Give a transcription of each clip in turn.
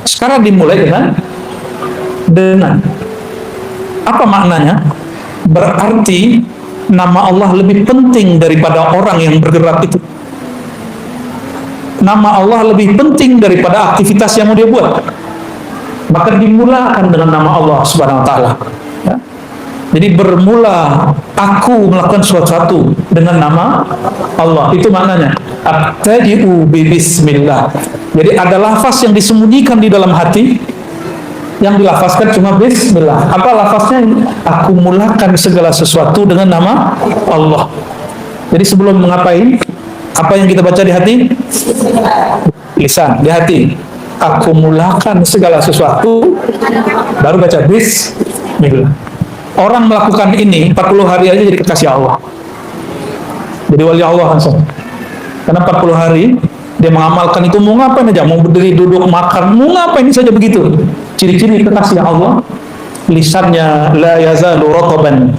Sekarang dimulai dengan apa maknanya? Berarti nama Allah lebih penting daripada orang yang bergerak itu. Nama Allah lebih penting daripada aktivitas yang mau dia buat. Maka dimulakan dengan nama Allah Subhanahu wa taala. Ya. Jadi bermula aku melakukan sesuatu dengan nama Allah. Itu maknanya. Abtadi'u bi bismillah. Jadi ada lafaz yang disembunyikan di dalam hati, yang dilafazkan cuma bismillah. Apa lafaznya? Aku mulakan segala sesuatu dengan nama Allah. Jadi sebelum mengapain, apa yang kita baca di hati? Lisan, di hati. Aku mulakan segala sesuatu, baru baca bismillah. Orang melakukan ini 40 hari aja jadi kekasih Allah. Jadi wali Allah langsung. Karena 40 hari dia mengamalkan itu, mau ngapain aja, mau berdiri, duduk, makan, mau ngapain saja begitu. Ciri-ciri kekasih Allah, lisannya la yazalu rataban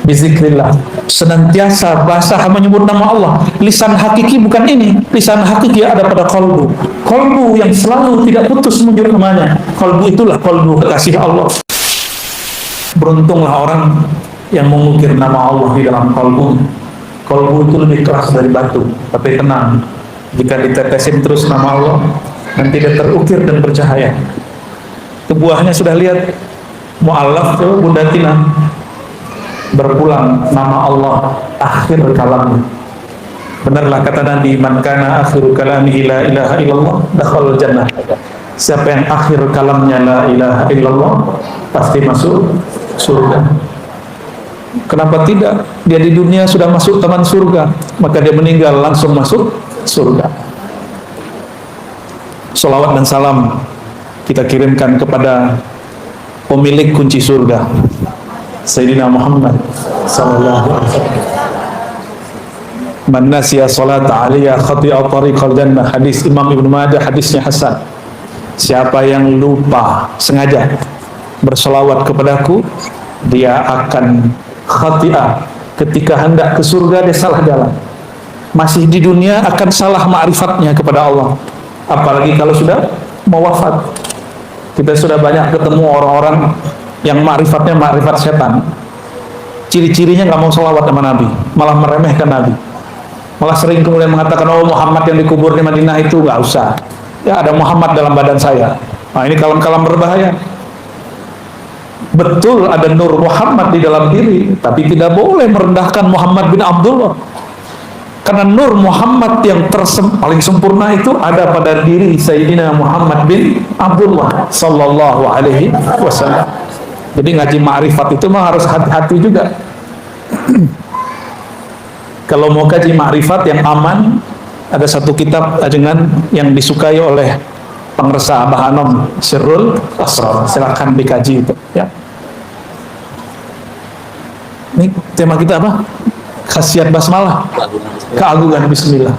bizikrillah, senantiasa basah menyebut nama Allah. Lisan hakiki bukan ini, lisan hakiki ada pada kalbu. Kalbu yang selalu tidak putus menyebut namanya. Kalbu itulah kalbu kekasih Allah. Beruntunglah orang yang mengukir nama Allah di dalam kalbu. Kalbu itu lebih keras dari batu, tapi tenang. Jika ditetesin terus nama Allah, nanti dia terukir dan bercahaya. Itu buahnya sudah lihat. Mu'allaf itu Bunda Tina berpulang nama Allah akhir kalamnya. Benarlah kata Nabi, man kana akhiru kalamihi la ilaha illallah dakhalal jannah. Siapa yang akhir kalamnya la ilaha illallah pasti masuk surga. Kenapa tidak? Dia di dunia sudah masuk taman surga, maka dia meninggal langsung masuk surga. Salawat dan salam kita kirimkan kepada pemilik kunci surga, Sayyidina Muhammad sallallahu alaihi wasallam. Man nasiya salata alaiya khati'a tariqal jannah. Hadis Imam Ibnu Majah, hadisnya hasan. Siapa yang lupa sengaja berselawat kepadaku, dia akan khati'ah, ketika hendak ke surga dia salah jalan. Masih di dunia akan salah ma'rifatnya kepada Allah, apalagi kalau sudah mau wafat. Kita sudah banyak ketemu orang-orang yang ma'rifatnya ma'rifat setan. Ciri-cirinya nggak mau selawat sama Nabi, malah meremehkan Nabi, malah sering kemudian mengatakan, oh Muhammad yang dikubur di Madinah itu nggak usah, ya ada Muhammad dalam badan saya. Nah ini kalam-kalam berbahaya. Betul ada Nur Muhammad di dalam diri, tapi tidak boleh merendahkan Muhammad bin Abdullah. Karena Nur Muhammad yang paling sempurna itu ada pada diri Sayyidina Muhammad bin Abdullah sallallahu alaihi wasallam. Jadi ngaji ma'rifat itu mah harus hati-hati juga. Kalau mau kaji ma'rifat yang aman, ada satu kitab ajengan yang disukai oleh Pengresa Abah Anom, Sirrul Asrar. Silakan dikaji itu, ya. Ini tema kita apa? Khasiat basmalah, keagungan bismillah.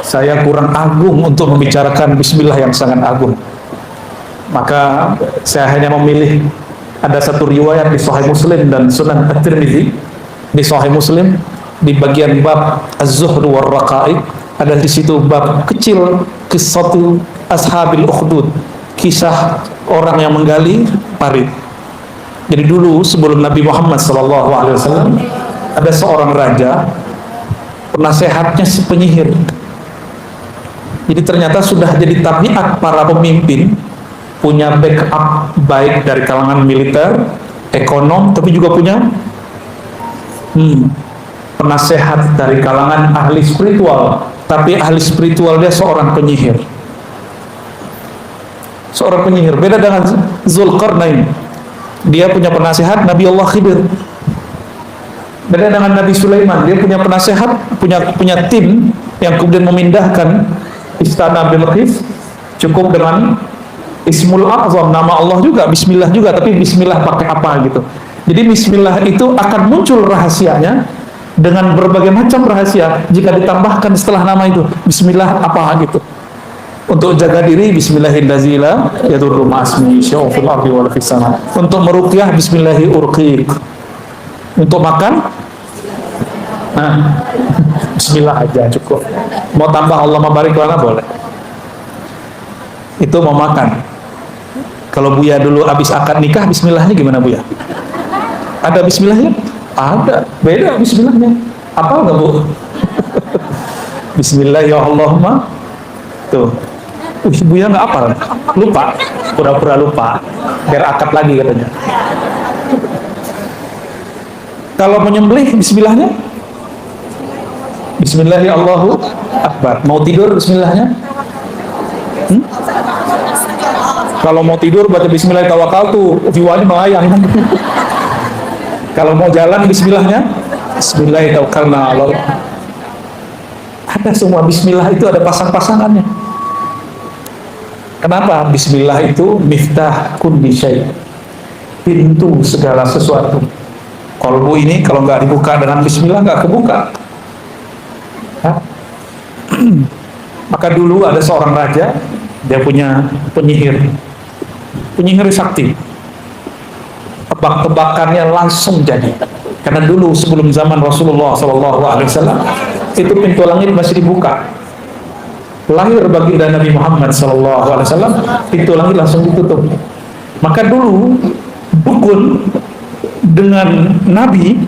Saya kurang agung untuk membicarakan bismillah yang sangat agung. Maka saya hanya memilih ada satu riwayat di Sahih Muslim dan Sunan At-Tirmidzi. Di Sahih Muslim di bagian bab Az-Zuhd war Raqaiq, ada di situ bab kecil qissatu ashabil ukhdud, kisah orang yang menggali parit. Jadi dulu sebelum Nabi Muhammad SAW ada seorang raja, penasehatnya si penyihir. Jadi ternyata sudah jadi tabiat para pemimpin punya backup baik dari kalangan militer, ekonom, tapi juga punya penasehat dari kalangan ahli spiritual. Tapi ahli spiritual dia seorang penyihir. Seorang penyihir, beda dengan Zulkarnain. Dia punya penasehat Nabi Allah Khidir. Beda dengan Nabi Sulaiman, dia punya penasehat, punya tim yang kemudian memindahkan istana Bilqis. Cukup dengan Ismul A'zam, nama Allah juga, Bismillah juga, tapi Bismillah pakai apa gitu. Jadi Bismillah itu akan muncul rahasianya dengan berbagai macam rahasia jika ditambahkan setelah nama itu Bismillah apa gitu. Untuk jaga diri Bismillahirrahmanirrahim yadurru ma'asmi sya'ufil ardi wal fisana. Untuk meruqyah Bismillahi urqiq. Untuk makan Bismillah aja cukup. Mau tambah Allah mabarik lana boleh. itu mau makan. Kalau Buya dulu habis akad nikah, bismillahnya gimana Buya? Ada bismillahnya? Ada, beda bismillahnya. Apa nggak Bu? Bismillah ya Allahumma. Tuh. Buya nggak apa? Lupa, pura-pura lupa. Biar akad lagi katanya. Kalau menyembelih, bismillahnya? Bismillah ya Allahu Akbar. Mau tidur, bismillahnya? Kalau mau tidur baca bismillah tawakkaltu, jiwanya melayang. Kalau mau jalan bismillahnya, bismillah tawakkalna Allah. Ada semua bismillah itu ada pasang-pasangannya. Kenapa? Bismillah itu miftah kulli syai, pintu segala sesuatu. Kolbu ini kalau nggak dibuka dengan bismillah nggak kebuka. Maka dulu ada seorang raja, dia punya penyihir sakti. Tebak-tebakannya langsung jadi. Karena dulu sebelum zaman Rasulullah SAW itu pintu langit masih dibuka. Lahir baginda Nabi Muhammad SAW, pintu langit langsung ditutup. Maka dulu dukun dengan Nabi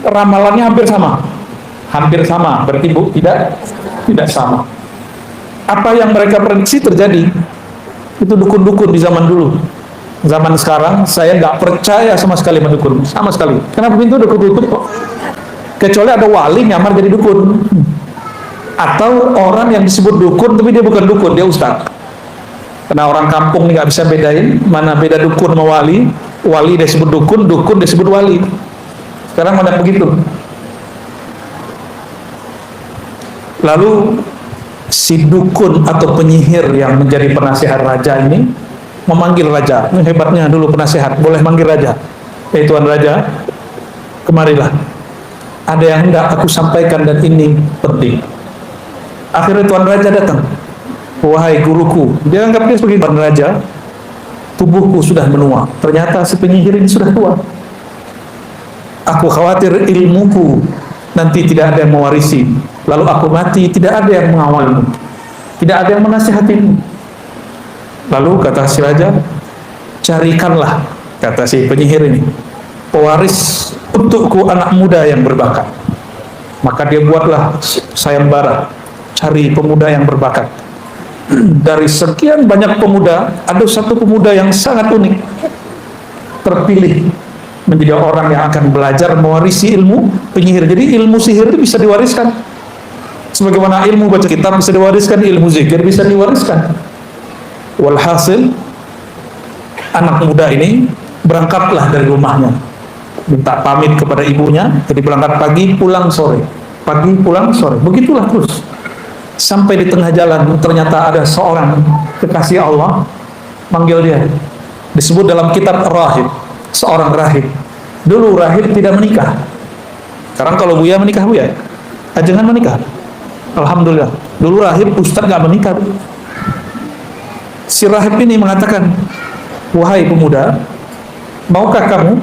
ramalannya hampir sama, berarti Bu tidak sama. Apa yang mereka prediksi terjadi. Itu dukun-dukun di zaman dulu. Zaman sekarang saya nggak percaya sama sekali sama dukun, sama sekali. Kenapa pintu udah ketutup kok? Kecuali ada wali nyamar jadi dukun, atau orang yang disebut dukun tapi dia bukan dukun, dia ustaz. Karena orang kampung ini nggak bisa bedain mana beda dukun sama wali. Wali dia sebut dukun, dukun dia sebut wali. Sekarang banyak begitu. Lalu si dukun atau penyihir yang menjadi penasihat raja ini memanggil raja. Ini hebatnya dulu penasihat, boleh manggil raja. Tuan raja, kemarilah. Ada yang hendak aku sampaikan dan ini penting. Akhirnya tuan raja datang. Wahai guruku, dia anggap dia sebagai tuan raja. Tubuhku sudah menua. Ternyata si penyihir ini sudah tua. Aku khawatir ilmuku nanti tidak ada yang mewarisi. Lalu aku mati, tidak ada yang mengawalmu, tidak ada yang menasihatimu. Lalu kata si raja, carikanlah, kata si penyihir ini, pewaris untukku anak muda yang berbakat. Maka dia buatlah sayembara, cari pemuda yang berbakat. Dari sekian banyak pemuda, ada satu pemuda yang sangat unik, terpilih menjadi orang yang akan belajar mewarisi ilmu penyihir. Jadi ilmu sihir itu bisa diwariskan. Sebagaimana ilmu baca kitab bisa diwariskan, ilmu zikir bisa diwariskan. Walhasil, anak muda ini berangkatlah dari rumahnya, minta pamit kepada ibunya. Jadi berangkat pagi, pulang sore, pagi, pulang sore. Begitulah terus. Sampai di tengah jalan, ternyata ada seorang kekasih Allah manggil dia. Disebut dalam kitab rahib, seorang rahib. Dulu rahib tidak menikah. Sekarang kalau Buya menikah, Buya jangan menikah. Alhamdulillah. Dulu rahib ustaz gak menikah. Si rahib ini mengatakan, wahai pemuda, maukah kamu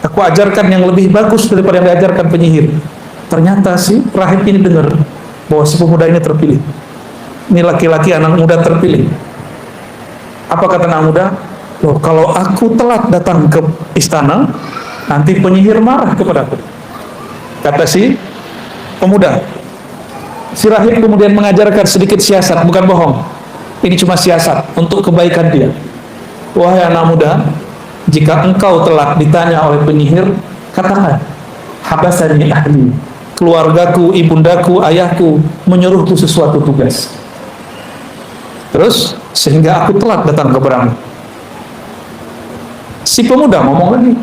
aku ajarkan yang lebih bagus daripada yang diajarkan penyihir? Ternyata si rahib ini dengar bahwa si pemuda ini terpilih. Ini laki-laki anak muda terpilih. Apa kata anak muda? Loh, kalau aku telat datang ke istana, nanti penyihir marah kepadaku. Kata si pemuda. Si rahib kemudian mengajarkan sedikit siasat, bukan bohong. Ini cuma siasat untuk kebaikan dia. Wahai anak muda, jika engkau telah ditanya oleh penyihir, katakan, habasani ahli, keluargaku, ibundaku, ayahku menyuruhku sesuatu tugas. Terus sehingga aku telat datang kepadamu. Si pemuda ngomong lagi,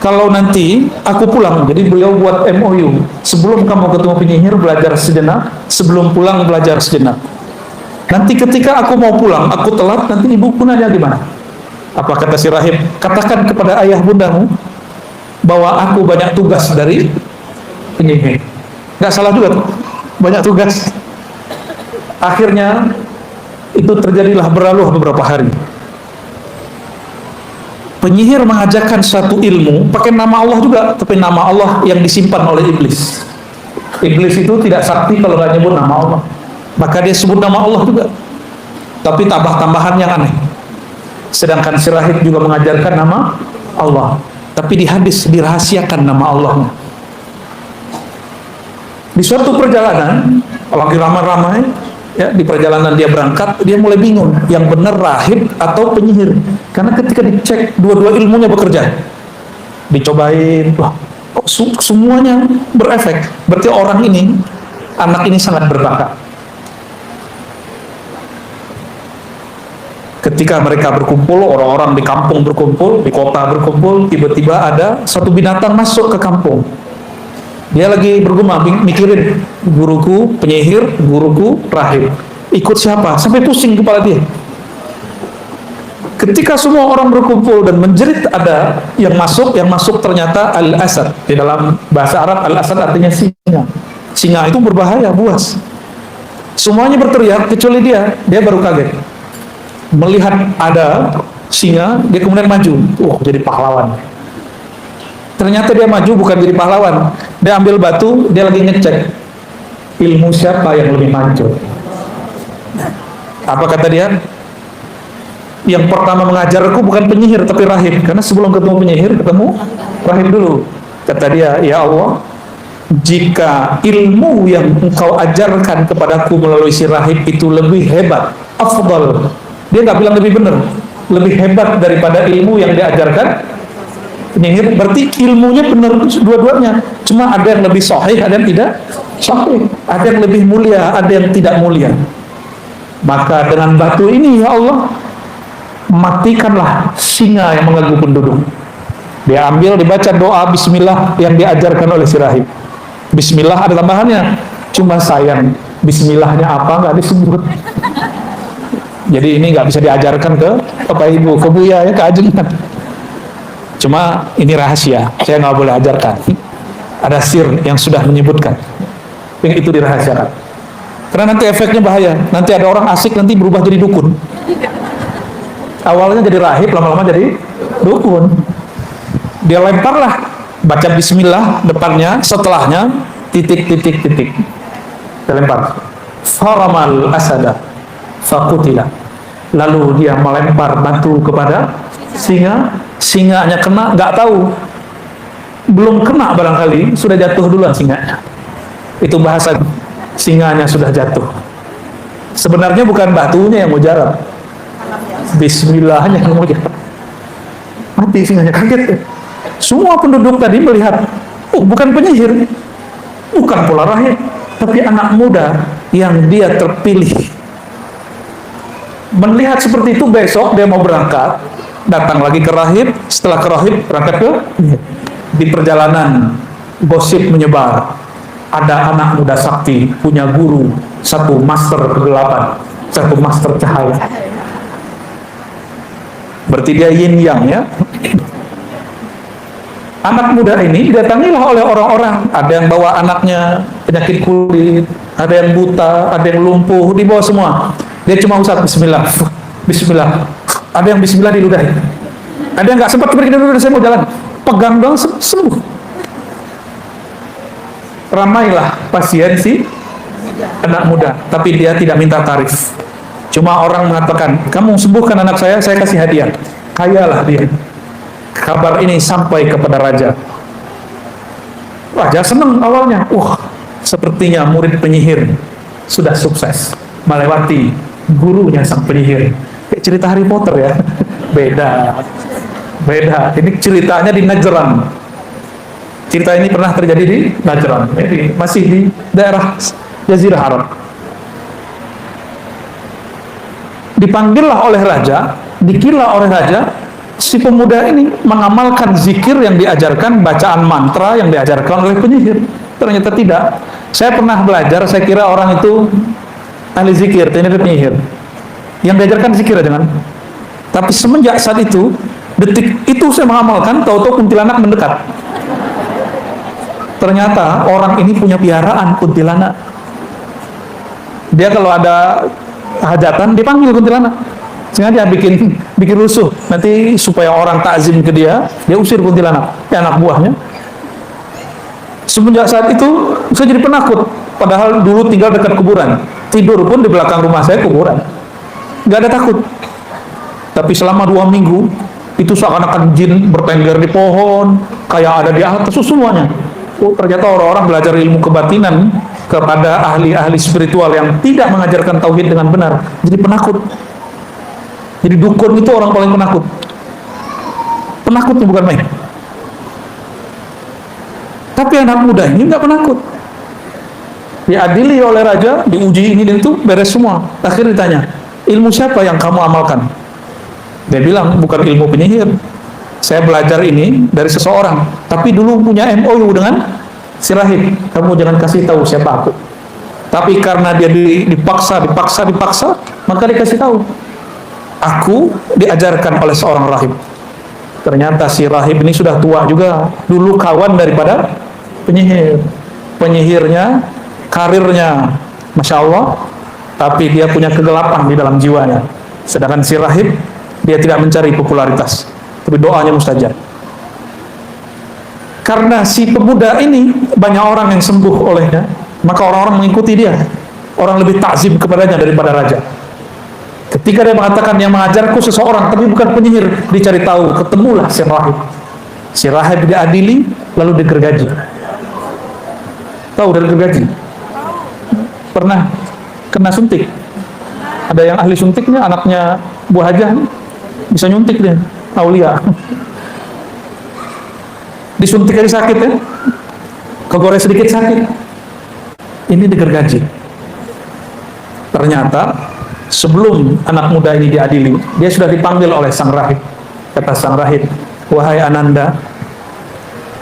kalau nanti aku pulang, jadi beliau buat MOU, sebelum kamu ketemu penyihir belajar sejenak, sebelum pulang belajar sejenak. Nanti ketika aku mau pulang, aku telat, nanti ibuku nanya gimana? Apa kata si rahib? Katakan kepada ayah bundamu bahwa aku banyak tugas dari penyihir. Nggak salah juga tuh, banyak tugas. Akhirnya itu terjadilah, berlalu beberapa hari. Penyihir mengajarkan satu ilmu pakai nama Allah juga, tapi nama Allah yang disimpan oleh iblis. Iblis itu tidak sakti kalau nggak nyebut nama Allah, maka dia sebut nama Allah juga. tapi tambah-tambahan yang aneh. Sedangkan si rahib juga mengajarkan nama Allah, tapi di hadis dirahasiakan nama Allahnya. Di suatu perjalanan, lagi ramai-ramai, ya, di perjalanan dia berangkat, dia mulai bingung, yang benar rahib atau penyihir. Karena ketika dicek, dua-dua ilmunya bekerja. Dicobain, wah, kok semuanya berefek. Berarti orang ini, anak ini sangat berbakat. Ketika mereka berkumpul, orang-orang di kampung berkumpul, di kota berkumpul, tiba-tiba ada satu binatang masuk ke kampung. Dia lagi bergumam, mikirin, guruku penyihir, guruku rahib, ikut siapa? Sampai pusing kepala dia. Ketika semua orang berkumpul dan menjerit, ada yang masuk ternyata Al-Asad. Di dalam bahasa Arab, Al-Asad artinya singa. Singa itu berbahaya, buas. Semuanya berteriak, kecuali dia baru kaget. Melihat ada singa, dia kemudian maju. Wah, jadi pahlawan. Ternyata dia maju bukan jadi pahlawan. Dia ambil batu, dia lagi ngecek ilmu siapa yang lebih maju. Apa kata dia? Yang pertama mengajarku bukan penyihir tapi rahib. Karena sebelum ketemu penyihir, ketemu rahib dulu. Kata dia, ya Allah, jika ilmu yang engkau ajarkan kepadaku melalui si rahib itu lebih hebat, afdal. Dia nggak bilang lebih benar, lebih hebat daripada ilmu yang diajarkan penyihir, berarti ilmunya benar dua-duanya. Cuma ada yang lebih sahih, ada yang tidak sahih, ada yang lebih mulia, ada yang tidak mulia. Maka dengan batu ini, ya Allah, matikanlah singa yang mengganggu penduduk. Dia ambil, dibaca doa bismillah yang diajarkan oleh si rahib. Bismillah ada tambahannya, cuma sayang bismillahnya apa nggak disebut. Jadi ini nggak bisa diajarkan ke bapak ibu, ke buya, ya, ke ajengan. Cuma ini rahasia, saya nggak boleh ajarkan. Ada sir yang sudah menyebutkan, yang itu dirahasiakan. Karena nanti efeknya bahaya. Nanti ada orang asik nanti berubah jadi dukun. Awalnya jadi rahib, lama-lama jadi dukun. Dia lemparlah, baca bismillah depannya, setelahnya titik. Dia lempar. Faramal asada fakutila. Lalu dia melempar batu kepada singa. Singanya kena, nggak tahu, belum kena barangkali sudah jatuh duluan singanya. Itu bahasa singanya sudah jatuh. Sebenarnya bukan batunya yang mujarab, bismillahnya yang mujarab. Mati singanya, kaget. Semua penduduk tadi melihat, oh, bukan penyihir, bukan pula rahib, tapi anak muda yang dia terpilih. Melihat seperti itu, besok dia mau berangkat, datang lagi ke rahib, setelah ke rahib berangkat ke di perjalanan, gosip menyebar, ada anak muda sakti punya guru, satu master kegelapan, satu master cahaya. Berarti dia yin yang, ya. Anak muda ini didatangilah oleh orang-orang, ada yang bawa anaknya penyakit kulit, ada yang buta, ada yang lumpuh, dibawa semua. Dia cuma usap bismillah, bismillah. Ada yang bismillah di ludah, ada yang nggak sempat pergi dulu, saya mau jalan, pegang doang sembuh. Ramailah pasien si anak muda, tapi dia tidak minta tarif. Cuma orang mengatakan, kamu sembuhkan anak saya kasih hadiah. Kayalah dia. Kabar ini sampai kepada raja. Raja senang awalnya, sepertinya murid penyihir sudah sukses melewati gurunya sang penyihir. Kayak cerita Harry Potter, ya. Beda. Ini ceritanya di Najran. Cerita ini pernah terjadi di Najran. Jadi masih di daerah Jazirah Arab. Dipanggillah oleh raja, dikira oleh raja, si pemuda ini mengamalkan zikir yang diajarkan, bacaan mantra yang diajarkan oleh penyihir. Ternyata tidak. Saya pernah belajar, saya kira orang itu ahli zikir, ternyata penyihir. Yang diajarkan zikir aja kan. Tapi semenjak saat itu, detik itu saya mengamalkan, tahu-tahu kuntilanak mendekat. Ternyata orang ini punya piaraan kuntilanak. Dia kalau ada hajatan dipanggil kuntilanak. Sengaja bikin rusuh. Nanti supaya orang takzim ke dia usir kuntilanak, anak buahnya. Semenjak saat itu saya jadi penakut. Padahal dulu tinggal dekat kuburan. Tidur pun di belakang rumah saya kuburan. nggak ada takut. Tapi selama 2 minggu, itu seakan-akan jin bertengger di pohon, kayak ada di atas semuanya. Oh, ternyata orang-orang belajar ilmu kebatinan kepada ahli-ahli spiritual yang tidak mengajarkan tauhid dengan benar, jadi penakut. Jadi dukun itu orang paling penakut. Penakutnya bukan main. Tapi anak muda ini nggak penakut. Diadili oleh raja, diuji ini dan itu, beres semua. Akhirnya ditanya, ilmu siapa yang kamu amalkan? Dia bilang, bukan ilmu penyihir. Saya belajar ini dari seseorang, tapi dulu punya MOU dengan si rahib. Kamu jangan kasih tahu siapa aku. Tapi karena dia dipaksa, maka dikasih tahu. Aku diajarkan oleh seorang rahib. Ternyata si rahib ini sudah tua juga. Dulu kawan daripada penyihir. Penyihirnya, karirnya, Masya Allah, tapi dia punya kegelapan di dalam jiwanya. Sedangkan si rahib, dia tidak mencari popularitas, tapi doanya mustajab. Karena si pemuda ini banyak orang yang sembuh olehnya, maka orang-orang mengikuti dia. Orang lebih takzim kepadanya daripada raja. Ketika dia mengatakan yang mengajarku seseorang, tapi bukan penyihir, dicari tahu, ketemulah si rahib. Si rahib diadili, lalu digergaji. Tahu dari gergaji? Pernah kena suntik? Ada yang ahli suntiknya, anaknya Bu Hajah, bisa nyuntik dia, aulia. Disuntik aja sakit ya, kegores sedikit sakit. Ini digergaji. Ternyata sebelum anak muda ini diadili, dia sudah dipanggil oleh sang rahib. Kata sang rahib, wahai Ananda,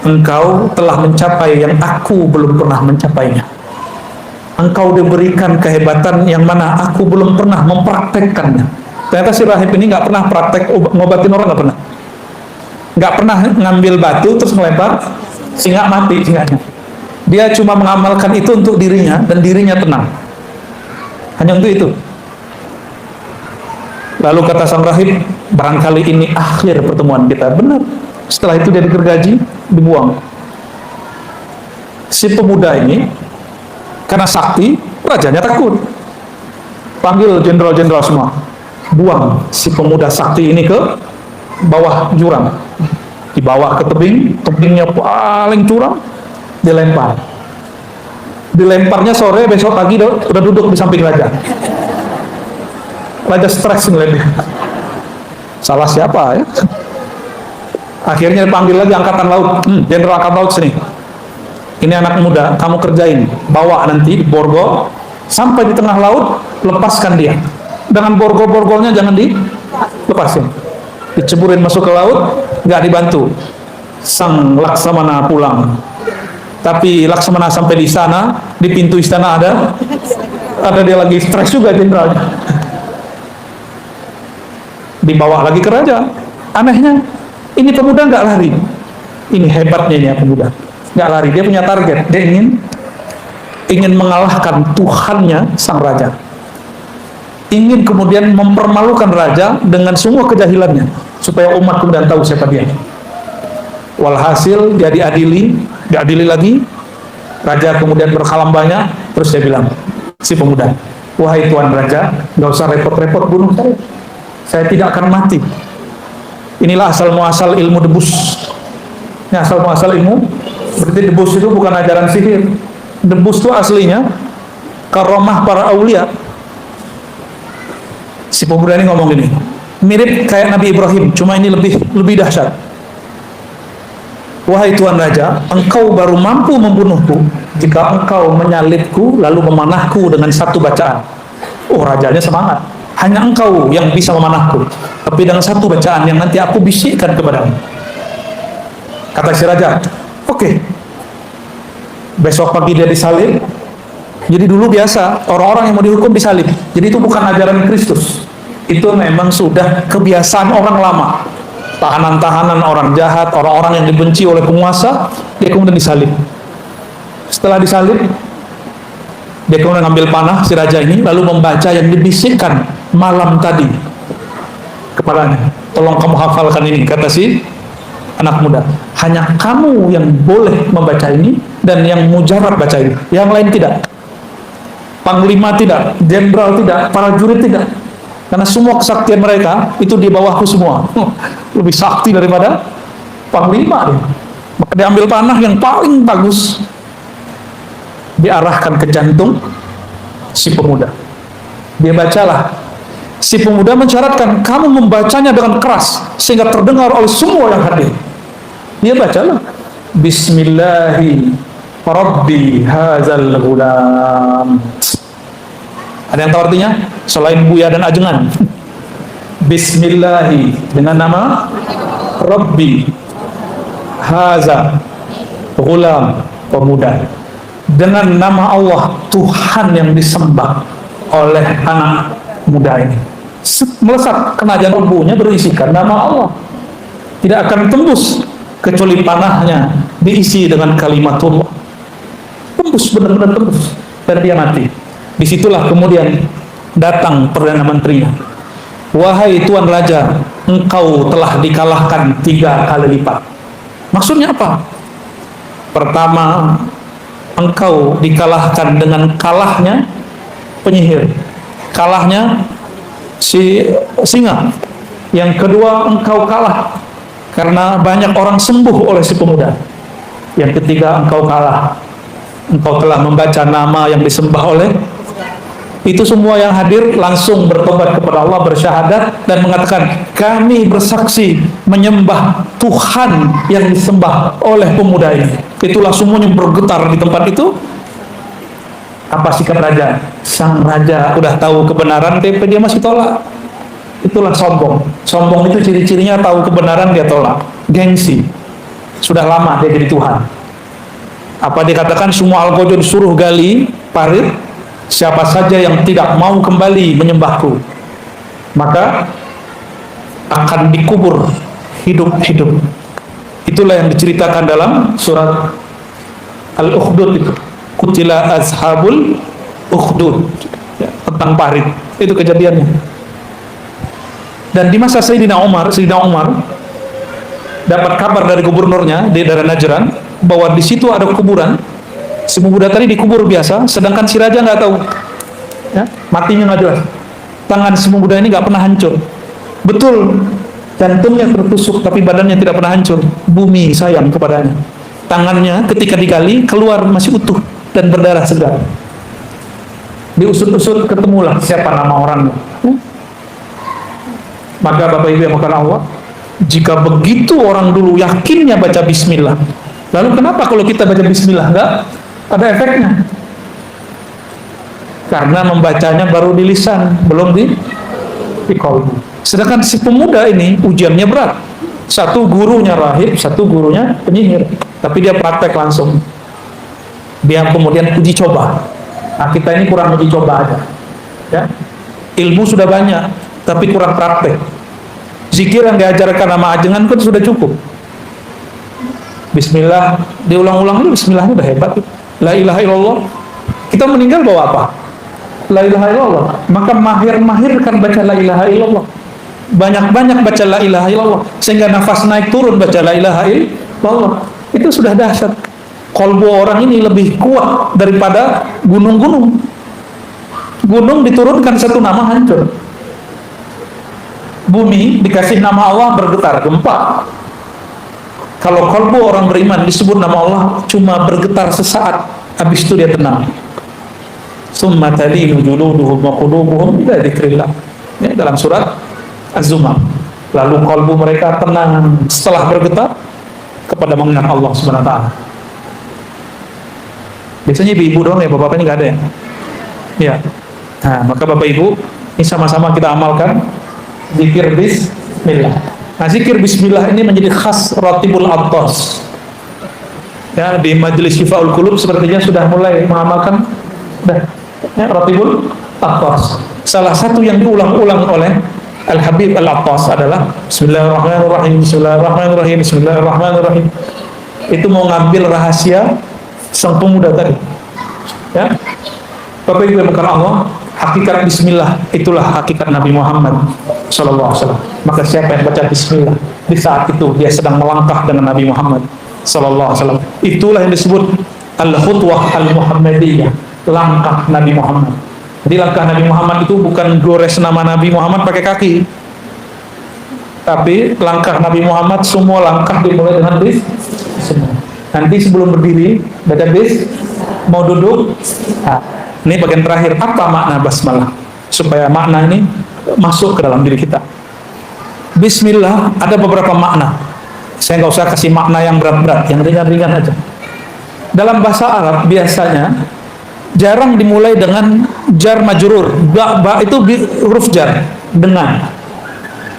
engkau telah mencapai yang aku belum pernah mencapainya. Engkau diberikan kehebatan yang mana aku belum pernah mempraktekkannya. Ternyata si rahib ini nggak pernah praktek ngobatin orang, nggak pernah ngambil batu terus melempar singa mati singanya. Dia cuma mengamalkan itu untuk dirinya dan dirinya tenang. Hanya untuk itu. Lalu kata sang rahib, barangkali ini akhir pertemuan kita. Benar. Setelah itu dia digergaji, dibuang. Si pemuda ini karena sakti, rajanya takut. Panggil jenderal-jenderal semua. Buang si pemuda sakti ini ke bawah jurang, dibawa ke tebing, tebingnya paling curam, dilemparnya sore, besok pagi udah duduk di samping raja. Raja stres ngeliatnya, salah siapa ya. Akhirnya dipanggil lagi angkatan laut, jenderal angkatan laut, sini, ini anak muda, kamu kerjain, bawa nanti borgol sampai di tengah laut, lepaskan dia. Dengan borgol-borgolnya jangan dilepasin, diceburin masuk ke laut, nggak dibantu. Sang Laksamana pulang. Tapi Laksamana sampai di sana, di pintu istana ada dia lagi stres juga jenderalnya. Dibawa lagi ke raja. Anehnya, ini pemuda nggak lari. Ini hebatnya ini pemuda, nggak lari. Dia punya target. Dia ingin mengalahkan Tuhannya sang raja. Ingin kemudian mempermalukan raja dengan semua kejahilannya, supaya umat kemudian tahu siapa dia. Walhasil dia diadili lagi. Raja kemudian berkalam banyak. Terus dia bilang, si pemuda, wahai tuan raja, nggak usah repot-repot bunuh saya. Saya tidak akan mati. Inilah asal muasal ilmu debus. Ini asal muasal ilmu. Berarti debus itu bukan ajaran sihir. Debus itu aslinya karomah para aulia. Si pemuda ini ngomong gini, mirip kayak Nabi Ibrahim, cuma ini lebih dahsyat. Wahai tuan raja, engkau baru mampu membunuhku jika engkau menyalibku lalu memanahku dengan satu bacaan. Oh, rajanya semangat. Hanya engkau yang bisa memanahku, tapi dengan satu bacaan yang nanti aku bisikkan kepadamu. Kata si raja, oke. Besok pagi dia disalib. Jadi dulu biasa orang-orang yang mau dihukum disalib. Jadi itu bukan ajaran Kristus. Itu memang sudah kebiasaan orang lama. Tahanan-tahanan orang jahat, orang-orang yang dibenci oleh penguasa, dia kemudian disalib. Setelah disalib, dia kemudian ngambil panah si raja ini, lalu membaca yang dibisikkan malam tadi kepadanya. Tolong kamu hafalkan ini, kata si anak muda. Hanya kamu yang boleh membaca ini dan yang mujarab baca ini. Yang lain tidak. Panglima tidak, jenderal tidak, para jurid tidak. Karena semua kesaktian mereka itu di bawahku semua. Lebih sakti daripada panglima dia. Maka diambil panah yang paling bagus, diarahkan ke jantung si pemuda. Dia bacalah. Si pemuda mensyaratkan, kamu membacanya dengan keras sehingga terdengar oleh semua yang hadir. Dia bacalah, Bismillahi Rabbi hazal ghulam. Ada yang tahu artinya? Selain buya dan ajengan. Bismillahi, dengan nama Rabbi haza ghulam, pemuda, dengan nama Allah, Tuhan yang disembah oleh anak muda ini. Melesat kena tubuhnya berisikan nama Allah. Tidak akan tembus kecuali panahnya diisi dengan kalimatullah. Tembus, benar-benar tembus, dan dia mati. Disitulah kemudian datang Perdana Menterinya. Wahai Tuan Raja, engkau telah dikalahkan 3 kali lipat. Maksudnya apa? Pertama, engkau dikalahkan dengan kalahnya penyihir, kalahnya si singa. Yang kedua, engkau kalah karena banyak orang sembuh oleh si pemuda. Yang ketiga, engkau kalah, engkau telah membaca nama yang disembah oleh. Itu semua yang hadir langsung bertobat kepada Allah, bersyahadat dan mengatakan, kami bersaksi menyembah Tuhan yang disembah oleh pemuda ini. Itulah semuanya bergetar di tempat itu. Apa sikap raja? Sang raja udah tahu kebenaran, tapi dia masih tolak. Itulah sombong. Sombong itu ciri-cirinya tahu kebenaran dia tolak. Gengsi. Sudah lama dia jadi Tuhan. Apa dikatakan, semua Al-Qadun suruh gali parit, siapa saja yang tidak mau kembali menyembahku, maka akan dikubur hidup-hidup. Itulah yang diceritakan dalam surat Al-Ukhdud itu. Kutila ashabul ukhdud, ya, tentang parit. Itu kejadiannya. Dan di masa Sayyidina Umar dapat kabar dari gubernurnya di daerah Najran bahwa di situ ada kuburan. Si pemuda tadi dikubur biasa, sedangkan si raja nggak tahu, ya, matinya nggak jelas. Tangan si pemuda ini nggak pernah hancur. Betul, jantungnya tertusuk, tapi badannya tidak pernah hancur. Bumi sayang kepadanya. Tangannya ketika digali keluar masih utuh dan berdarah segar. Diusut-usut ketemulah siapa nama orangnya. Maka Bapak Ibu yang bukan Allah, jika begitu orang dulu yakinnya baca Bismillah, lalu kenapa kalau kita baca Bismillah nggak ada efeknya? Karena membacanya baru di lisan, belum di qalbu. Sedangkan si pemuda ini ujiannya berat. Satu gurunya rahib, satu gurunya penyihir. Tapi dia praktek langsung. Dia kemudian uji coba. Nah, kita ini kurang uji coba aja. Ya. Ilmu sudah banyak, tapi kurang praktek. Zikir yang diajarkan nama ajengan kan sudah cukup. Bismillah, diulang-ulang dulu, Bismillahnya udah hebat. La ilaha illallah. Kita meninggal bawa apa? La ilaha illallah. Maka mahir-mahirkan baca la ilaha illallah. Banyak-banyak baca la ilaha illallah. Sehingga nafas naik turun baca la ilaha illallah. Itu sudah dahsyat. Kolbu orang ini lebih kuat daripada gunung-gunung. Gunung diturunkan satu nama hancur. Bumi dikasih nama Allah bergetar, gempa. Kalau kalbu orang beriman disebut nama Allah cuma bergetar sesaat, habis itu dia tenang. Summa talinu juluduhum wa qulubuhum ila dzikrillah. Ya, dalam surat Az-Zumar. Lalu kalbu mereka tenang setelah bergetar kepada mengingat Allah Subhanahu wa taala. Biasanya ibu-ibu doang ya, bapak-bapak ini nggak ada ya. Ya. Nah, maka Bapak Ibu, ini sama-sama kita amalkan zikir bismillah. Nah, zikir bismillah ini menjadi khas Ratibul Attas. Ya, di Majelis Syifaul Qulub sepertinya sudah mulai mengamalkan ya, Ratibul Attas. Salah satu yang diulang-ulang oleh Al-Habib Al-Attas adalah Bismillahirrahmanirrahim, Bismillahirrahmanirrahim, Bismillahirrahmanirrahim. Itu mau ngambil rahasia sang pemuda tadi. Ya. Bapak Ibu yang bukan Allah, hakikat bismillah itulah hakikat Nabi Muhammad sallallahu alaihi wasallam. Maka siapa yang baca bismillah di saat itu dia sedang melangkah dengan Nabi Muhammad sallallahu alaihi wasallam. Itulah yang disebut al-khutwah al-muhammadiyah, langkah Nabi Muhammad. Jadi langkah Nabi Muhammad itu bukan gores nama Nabi Muhammad pakai kaki, tapi langkah Nabi Muhammad semua langkah dimulai dengan bismillah. Nanti sebelum berdiri baca mau duduk. Nah, ini bagian terakhir, apa makna basmalah supaya makna ini masuk ke dalam diri kita. Bismillah ada beberapa makna. Saya nggak usah kasih makna yang berat-berat, yang ringan-ringan aja. Dalam bahasa Arab biasanya jarang dimulai dengan jar majrur. Ba itu huruf jar, dengan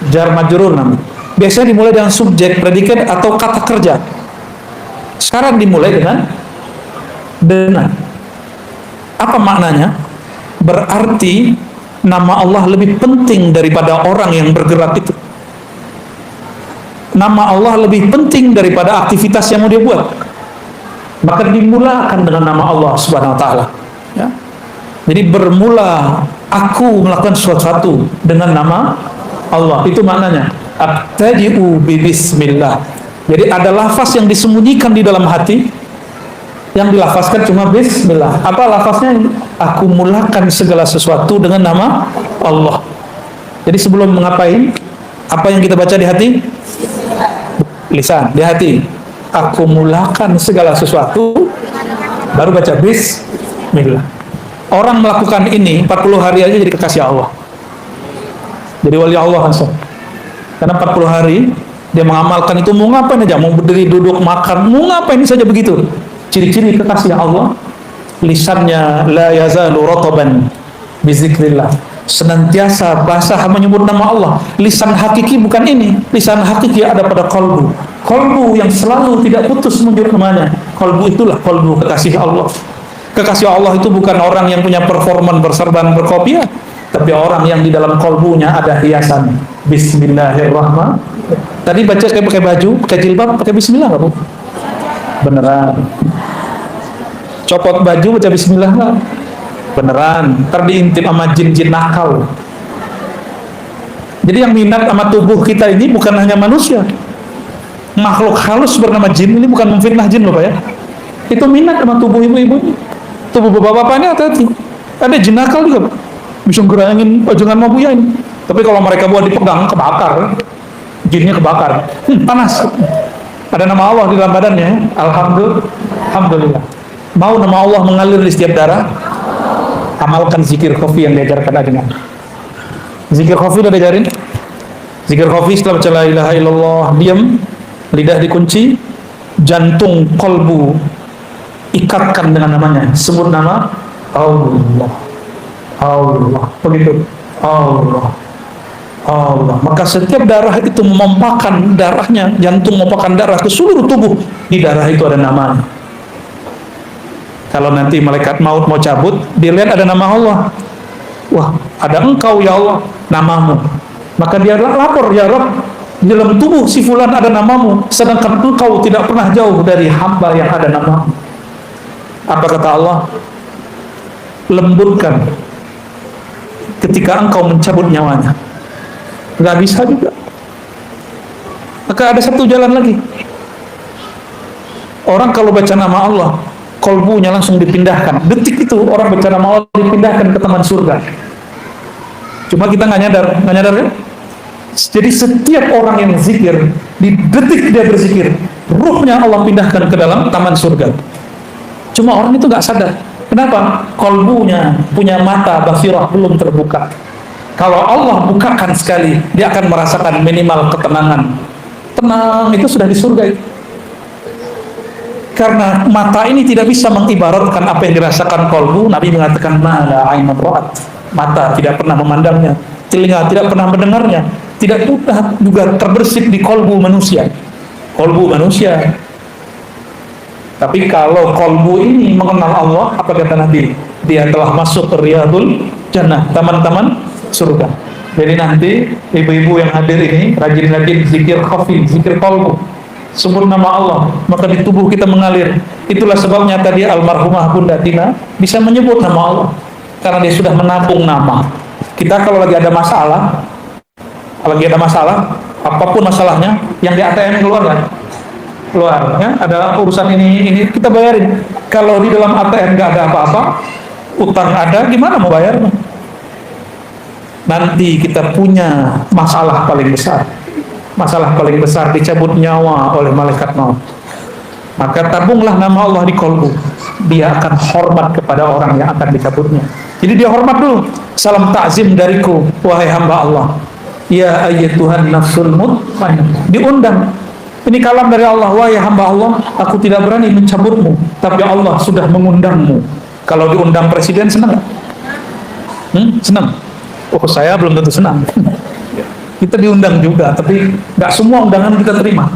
jar majrur namanya. Biasanya dimulai dengan subjek, predikat atau kata kerja. Sekarang dimulai dengan. Apa maknanya? Berarti nama Allah lebih penting daripada orang yang bergerak itu. Nama Allah lebih penting daripada aktivitas yang mau dia buat. Maka dimulakan dengan nama Allah Subhanahu wa taala. Ya. Jadi bermula aku melakukan sesuatu dengan nama Allah. Itu maknanya. Abtadi'u bi bismillah. Jadi ada lafaz yang disembunyikan di dalam hati, yang dilafazkan cuma bismillah. Apa lafaznya? Aku mulakan segala sesuatu dengan nama Allah. Jadi sebelum mengapain, apa yang kita baca di hati? Lisan, di hati. Aku mulakan segala sesuatu, baru baca bismillah. Orang melakukan ini 40 hari aja jadi kekasih Allah. Jadi wali Allah langsung. Karena 40 hari dia mengamalkan itu, mau ngapain aja, mau berdiri, duduk, makan, mau ngapain saja begitu. Ciri-ciri kekasih Allah, lisannya la yazalu rataban bizikrillah, senantiasa basah menyebut nama Allah. Lisan hakiki bukan ini, lisan hakiki ada pada kolbu, kolbu yang selalu tidak putus menyebut namanya. Kolbu itulah kolbu kekasih Allah. Kekasih Allah itu bukan orang yang punya performan berserban berkopiah, tapi orang yang di dalam kolbunya ada hiasan bismillahirrahmanirrahim. Tadi baca kayak pakai baju, pakai jilbab, pakai bismillah nggak Bu? Beneran. Copot baju baca bismillah nggak? Beneran. Ntar diintip sama jin-jin nakal. Jadi yang minat sama tubuh kita ini bukan hanya manusia, makhluk halus bernama jin. Ini bukan memfitnah jin loh Pak ya. Itu minat sama tubuh ibu-ibu ini. Tubuh bapak-bapak ini hati-hati. Ada jin nakal juga Pak, bisa gerangin pajangan mabuya ini. Tapi kalau mereka buat dipegang, kebakar, jinnya kebakar, panas. Ada nama Allah di dalam badannya. Alhamdulillah. Mau nama Allah mengalir di setiap darah, amalkan zikir khafi yang diajarkan Adnan. Zikir khafi udah diajarin. Zikir khafi setelah baca la ilaha illallah, diam, lidah dikunci, jantung kolbu ikatkan dengan namanya. Sebut nama Allah. Allah. Begitu. Allah. Allah. Maka setiap darah itu memompahkan darahnya, jantung memompahkan darah ke seluruh tubuh. Di darah itu ada namanya. Kalau nanti malaikat maut mau cabut, dilihat ada nama Allah. Wah, ada engkau ya Allah, namamu. Maka dia lapor, ya Rabb, di dalam tubuh si fulan ada namamu, sedangkan engkau tidak pernah jauh dari hamba yang ada namamu. Apa kata Allah? Lembutkan ketika engkau mencabut nyawanya. Nggak bisa juga. Maka ada satu jalan lagi. Orang kalau baca nama Allah, kolbunya langsung dipindahkan. Detik itu orang baca nama Allah dipindahkan ke taman surga. Cuma kita nggak nyadar kan? Jadi setiap orang yang zikir, di detik dia berzikir, ruhnya Allah pindahkan ke dalam taman surga. Cuma orang itu nggak sadar. Kenapa? Kolbunya punya mata basirah belum terbuka. Kalau Allah bukakan sekali, dia akan merasakan minimal ketenangan. Tenang itu sudah di surga itu. Karena mata ini tidak bisa mengibaratkan apa yang dirasakan kolbu. Nabi mengatakan mala ainun ra'at. Mata tidak pernah memandangnya, telinga tidak pernah mendengarnya, tidak pernah juga terbersit di kolbu manusia. Kolbu manusia. Tapi kalau kolbu ini mengenal Allah, apa kata Nabi? Dia telah masuk ke riyadul jannah, taman-taman surga. Jadi nanti ibu-ibu yang hadir ini rajin-rajin zikir khafi, zikir kolbu, sebut nama Allah, maka di tubuh kita mengalir. Itulah sebabnya tadi almarhumah Bunda Tina bisa menyebut nama Allah, karena dia sudah menabung nama. Kita kalau lagi ada masalah, apapun masalahnya, yang di ATM keluar kan? Keluar, ya, ada urusan ini kita bayarin. Kalau di dalam ATM nggak ada apa-apa, Utang ada, gimana mau bayarnya? Nanti kita punya masalah paling besar. Masalah paling besar dicabut nyawa oleh malaikat maut. Maka tabunglah nama Allah di kolbu. Dia akan hormat kepada orang yang akan dicabutnya. Jadi dia hormat dulu. Salam takzim dariku, wahai hamba Allah. Ya ayyatuhan nafsul mutmainnah. Diundang. Ini kalam dari Allah, wahai hamba Allah, aku tidak berani mencabutmu, tapi Allah sudah mengundangmu. Kalau diundang presiden senang nggak? Senang. Oh, saya belum tentu senang. Kita diundang juga, tapi nggak semua undangan kita terima.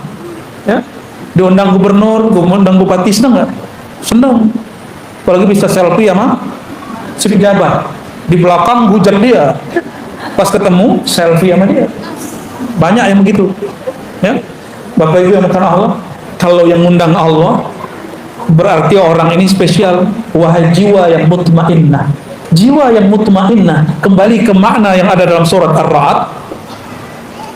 Ya, diundang gubernur, diundang bupati, senang nggak? Senang. Apalagi bisa selfie sama si pejabat. Di belakang hujat dia, pas ketemu selfie sama dia. Banyak yang begitu. Ya, Bapak Ibu yang berkata Allah, kalau yang undang Allah berarti orang ini spesial. Wahai jiwa yang mutmainnah. Jiwa yang mutmainnah, kembali ke makna yang ada dalam surat Ar-Ra'd.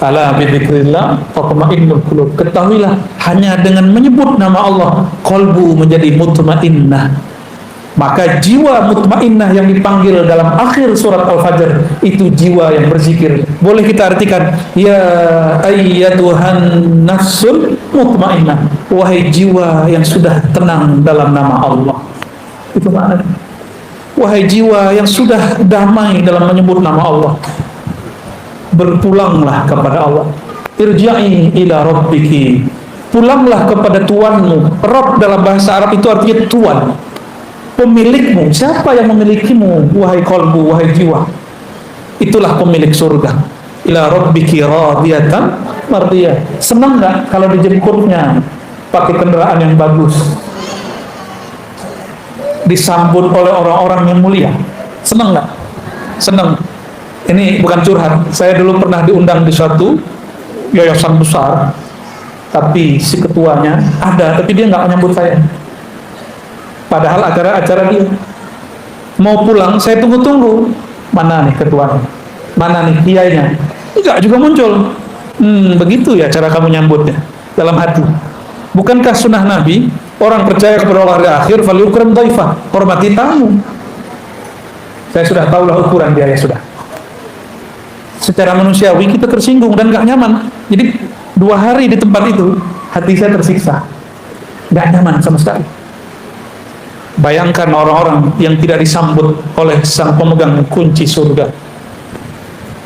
Ala bidzikrillah tatma'innul qulub. Ketahuilah, hanya dengan menyebut nama Allah qalbu menjadi mutmainnah. Maka jiwa mutmainnah yang dipanggil dalam akhir surat Al-Fajr itu jiwa yang berzikir. Boleh kita artikan, ya ayyatuhan nafsul mutmainnah, wahai jiwa yang sudah tenang dalam nama Allah. Itu maknanya. Wahai jiwa yang sudah damai dalam menyebut nama Allah, berpulanglah kepada Allah. Irja'i ila rabbiki. Pulanglah kepada Tuanmu. Rabb dalam bahasa Arab itu artinya Tuan, pemilikmu. Siapa yang memilikimu, wahai kolbu, wahai jiwa? Itulah pemilik surga. Ila rabbiki radiyatan mardiyah. Senang nggak kalau dijemputnya pakai kendaraan yang bagus, disambut oleh orang-orang yang mulia? Senang nggak? Senang. Ini bukan curhat. Saya dulu pernah diundang di suatu yayasan besar, tapi si ketuanya ada, tapi dia nggak menyambut saya. Padahal acara dia. Mau pulang, saya tunggu-tunggu. Mana nih ketuanya? Mana nih kiainya? Enggak juga muncul. Begitu ya cara kamu nyambutnya dalam hati. Bukankah sunnah Nabi, orang percaya kepada Allah di akhir, falyukram dhaifah, hormati tamu. Saya sudah tahulah ukuran dia, ya sudah. Secara manusiawi kita tersinggung dan gak nyaman. Jadi 2 hari di tempat itu hati saya tersiksa, gak nyaman sama sekali. Bayangkan orang-orang yang tidak disambut oleh sang pemegang kunci surga,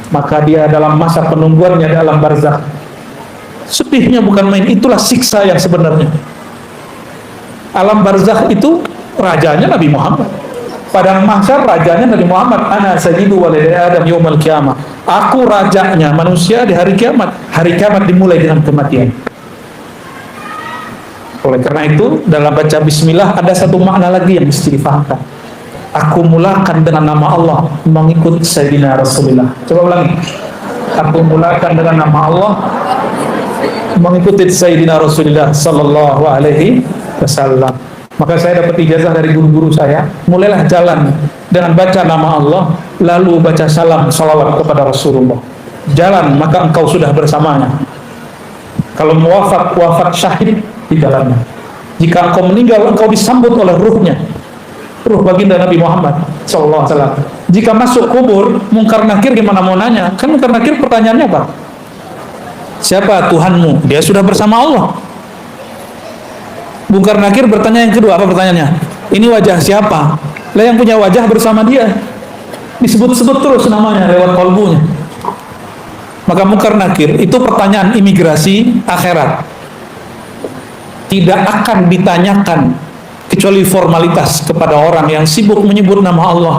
maka dia dalam masa penungguannya di alam barzakh, sedihnya bukan main. Itulah siksa yang sebenarnya. Alam barzakh itu rajanya Nabi Muhammad. Padang mahsyar rajanya Nabi Muhammad. Ana sayyidu waladi Adam yaumal qiyamah. Aku rajanya manusia di hari kiamat. Hari kiamat dimulai dengan kematian. Oleh karena itu, dalam baca bismillah ada satu makna lagi yang mesti difahamkan. Aku mulakan dengan nama Allah mengikut Sayyidina Rasulullah. Coba ulangi. Aku mulakan dengan nama Allah mengikuti Sayyidina Rasulullah sallallahu alaihi wasallam. Maka saya dapat ijazah dari guru-guru saya, mulailah jalan dengan baca nama Allah, lalu baca salam salawat kepada Rasulullah. Jalan, maka engkau sudah bersamanya. Kalau wafat, wafat syahid di dalamnya. Jika engkau meninggal, engkau disambut oleh ruhnya, ruh baginda Nabi Muhammad sallallahu alaihi wasallam. Jika masuk kubur, mungkar nakir gimana mau nanya? Kan mungkar nakir pertanyaannya apa? Siapa Tuhanmu? Dia sudah bersama Allah. Mungkar nakir bertanya yang kedua, apa pertanyaannya? Ini wajah siapa? Lah yang punya wajah bersama dia. Disebut-sebut terus namanya lewat kolbunya. Maka mungkar nakir itu pertanyaan imigrasi akhirat. Tidak akan ditanyakan kecuali formalitas kepada orang yang sibuk menyebut nama Allah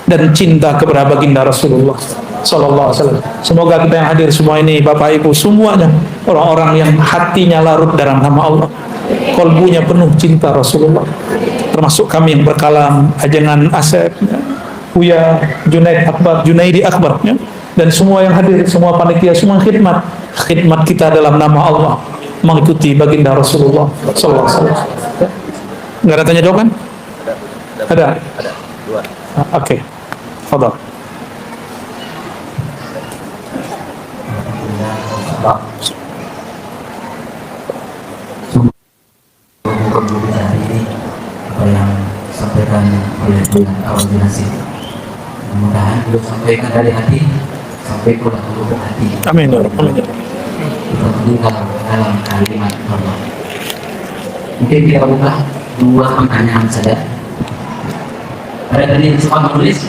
dan cinta kepada baginda Rasulullah sallallahu alaihi wasallam. Semoga kita yang hadir semua ini, Bapak Ibu semuanya, orang-orang yang hatinya larut dalam nama Allah, kolbunya penuh cinta Rasulullah. Termasuk kami yang berkalam, Ajengan Asep, Buya Junaid Akbar, Junaidi Akbar, ya, dan semua yang hadir, semua panitia, semua khidmat kita dalam nama Allah, mengikuti baginda Rasulullah sallallahu alaihi wasallam. Nggak ada tanya jawab kan? Ada. Dua. Oke. Fadhal. Ini apa yang disampaikan oleh dengan koordinasi. Mudah-mudahan beliau sampaikan dari hati sampai pulang ke hati. Amin. Amin. Kita meninggal dalam kalimat Allah. Mungkin kita buka dua pertanyaan saja. Ada tadi sempat menulis?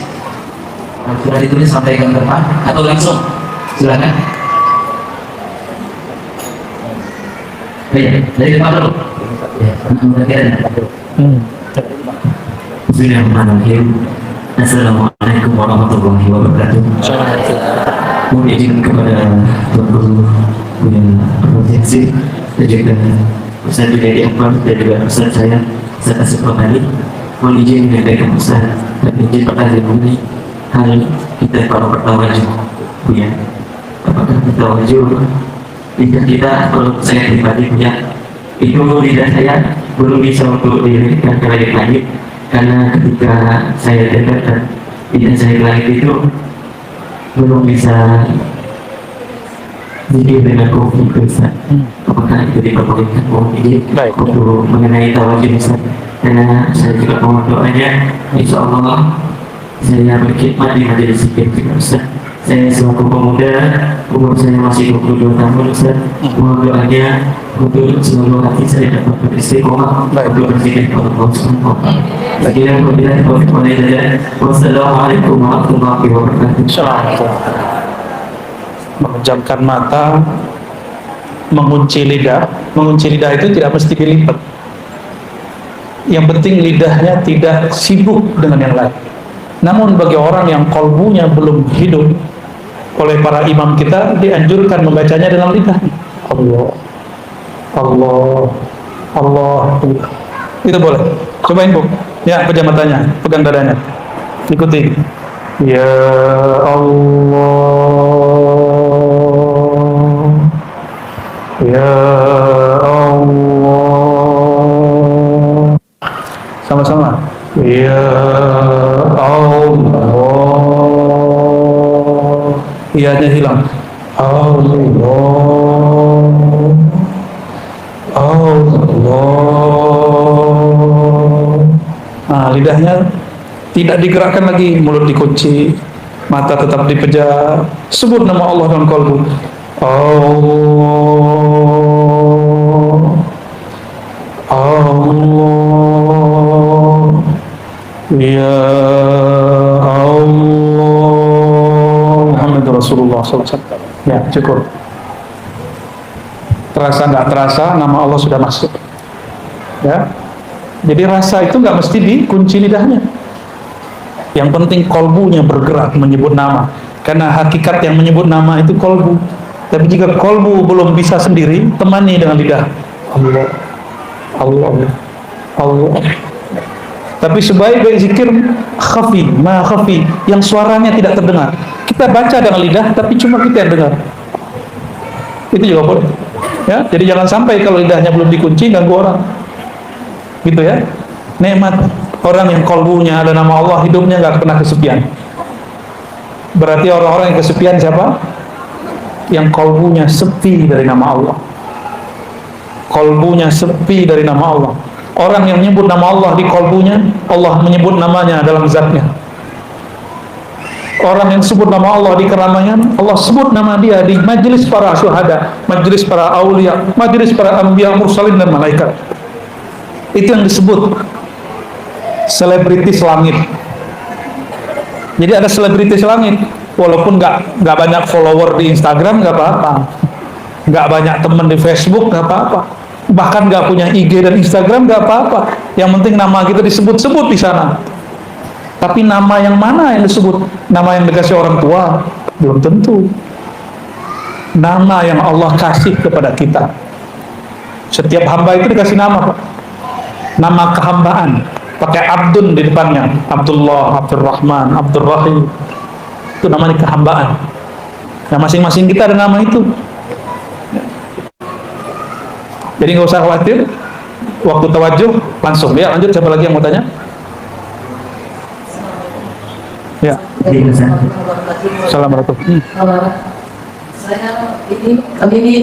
Sudah ditulis sampaikan ke depan atau langsung? Silakan. Baik, dari depan dulu. Ya, Bismillahirrahmanirrahim. Assalamualaikum warahmatullahi wabarakatuh. Mohon izin kepada Tuan Guru yang berpotensi dan juga Ustaz Junaidi Akbar dan juga Ustaz saya Ustaz Asif Rohani. Mohon izin menyampaikan Ustaz dan izin pertanyaan mengenai hal kita para bertawajud, ya. Apakah bertawajud lidah kita? Kalau saya pribadi punya itu lidah saya belum bisa untuk dirikan ke langit, karena ketika saya dengar dan lidah saya ke langit itu belum bisa jadi dengan kopi Ustaz. Apakah itu diperbolehkan? Mohon izin untuk mengenai tawajud Ustaz, karena saya juga mohon doanya, insya Allah saya berkhidmat di majelis zikir Ustaz. Saya selaku pemuda, umur saya masih 22 tahun Ustaz. Mohon doanya untuk seluruh hati saya dapat beristiqomah untuk berzikir kepada Allah Subhanahu wa taala. Sekian wabillahi taufiq wal hidayah. Wassalamualaikum warahmatullahi wabarakatuh. Memejamkan mata, mengunci lidah. Mengunci lidah itu tidak mesti dilipat. Yang penting lidahnya tidak sibuk dengan yang lain. Namun bagi orang yang kolbunya belum hidup, oleh para imam kita dianjurkan membacanya dalam lidah. Allah, Allah, Allah. Itu boleh. Cobain Bu. Ya, pejam matanya, pegang dadanya. Ikuti. Ya Allah, Ya Allah. Sama-sama. Ya Allah. Iya-nya hilang. Allah, Allah. Nah, lidahnya tidak digerakkan lagi, mulut dikunci, mata tetap dipejam. Sebut nama Allah dalam qalbu. Allah, Allah, Ya Rasulullah SAW. Ya, cukup. Terasa nggak terasa, nama Allah sudah masuk. Ya, jadi rasa itu nggak mesti dikunci lidahnya. Yang penting kolbunya bergerak menyebut nama. Karena hakikat yang menyebut nama itu kolbu. Tapi jika kolbu belum bisa sendiri, temani dengan lidah. Allah, Allah, Allah. Tapi sebaik-baik zikir khafi, ma khafi, yang suaranya tidak terdengar. Kita baca dengan lidah, tapi cuma kita yang dengar. Itu juga boleh. Ya, jadi jangan sampai kalau lidahnya belum dikunci ganggu orang. Gitu ya. Nikmat orang yang kolbunya ada nama Allah, hidupnya nggak pernah kesepian. Berarti orang-orang yang kesepian siapa? Yang kolbunya sepi dari nama Allah. Kolbunya sepi dari nama Allah. Orang yang menyebut nama Allah di kolbunya, Allah menyebut namanya dalam zatnya. Orang yang sebut nama Allah di keramaian, Allah sebut nama dia di majelis para syuhada, majelis para aulia, majelis para anbiya, mursalin dan malaikat. Itu yang disebut selebritis langit. Jadi ada selebritis langit, walaupun nggak banyak follower di Instagram nggak apa-apa, nggak banyak teman di Facebook nggak apa-apa, bahkan nggak punya IG dan Instagram nggak apa-apa. Yang penting nama kita disebut-sebut di sana. Tapi nama yang mana yang disebut? Nama yang dikasih orang tua? Belum tentu. Nama yang Allah kasih kepada kita. Setiap hamba itu dikasih nama, Pak. Nama kehambaan. Pakai Abdun di depannya. Abdullah, Abdurrahman, Abdurrahim. Itu namanya kehambaan. Nah, masing-masing kita ada nama itu. Jadi nggak usah khawatir. Waktu tawajuh langsung. Ya, lanjut. Siapa lagi yang mau tanya? Ya. Assalamualaikum. kami ini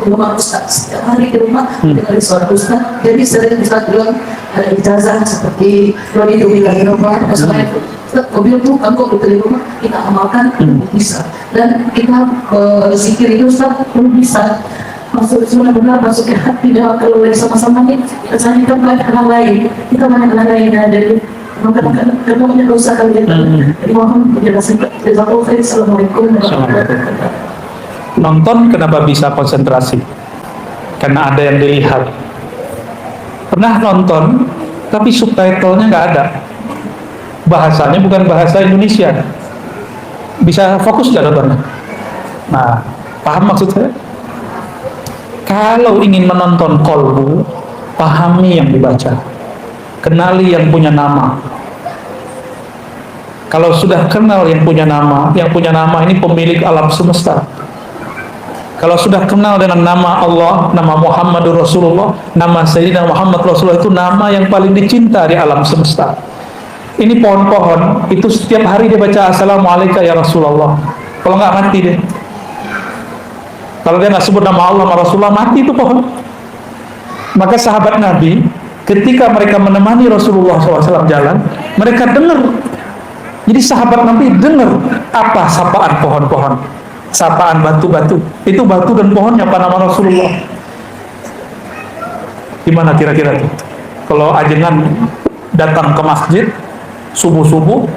rumah Ustaz, setiap hari di rumah dengan suara Ustaz, jadi sering Ustaz bilang ada ijazah seperti kalau itu bilang di rumah, maksudnya Ustaz, mobil itu kamu di rumah kita amalkan bisa, dan kita zikir itu Ustaz belum bisa masuk benar-benar masuk ke hati. Dan kalau lagi sama-sama nih kita banyak hal lain, dari karena banyak dosa kali ini. Jadi mohon penjelasan. Assalamualaikum warahmatullahi wabarakatuh. Nonton kenapa bisa konsentrasi? Karena ada yang dilihat. Pernah nonton tapi subtitlenya nggak ada, bahasanya bukan bahasa Indonesia, bisa fokus nggak nontonnya? Nah, paham maksud saya? Kalau ingin menonton kolbu, pahami yang dibaca, kenali yang punya nama. Kalau sudah kenal yang punya nama ini pemilik alam semesta. Kalau sudah kenal dengan nama Allah, nama Muhammadur Rasulullah, nama Sayyidina Muhammad Rasulullah, itu nama yang paling dicinta di alam semesta. Ini pohon-pohon, itu setiap hari dia baca Assalamualaikum ya Rasulullah. Kalau nggak mati deh. Kalau dia nggak sebut nama Allah sama Rasulullah, mati itu pohon. Maka sahabat Nabi, ketika mereka menemani Rasulullah SAW jalan, mereka dengar. Jadi sahabat Nabi dengar apa sapaan pohon-pohon, sapaan batu-batu. Itu batu dan pohonnya apa nama Rasulullah. Gimana kira-kira tuh? Kalau ajengan datang ke masjid subuh-subuh,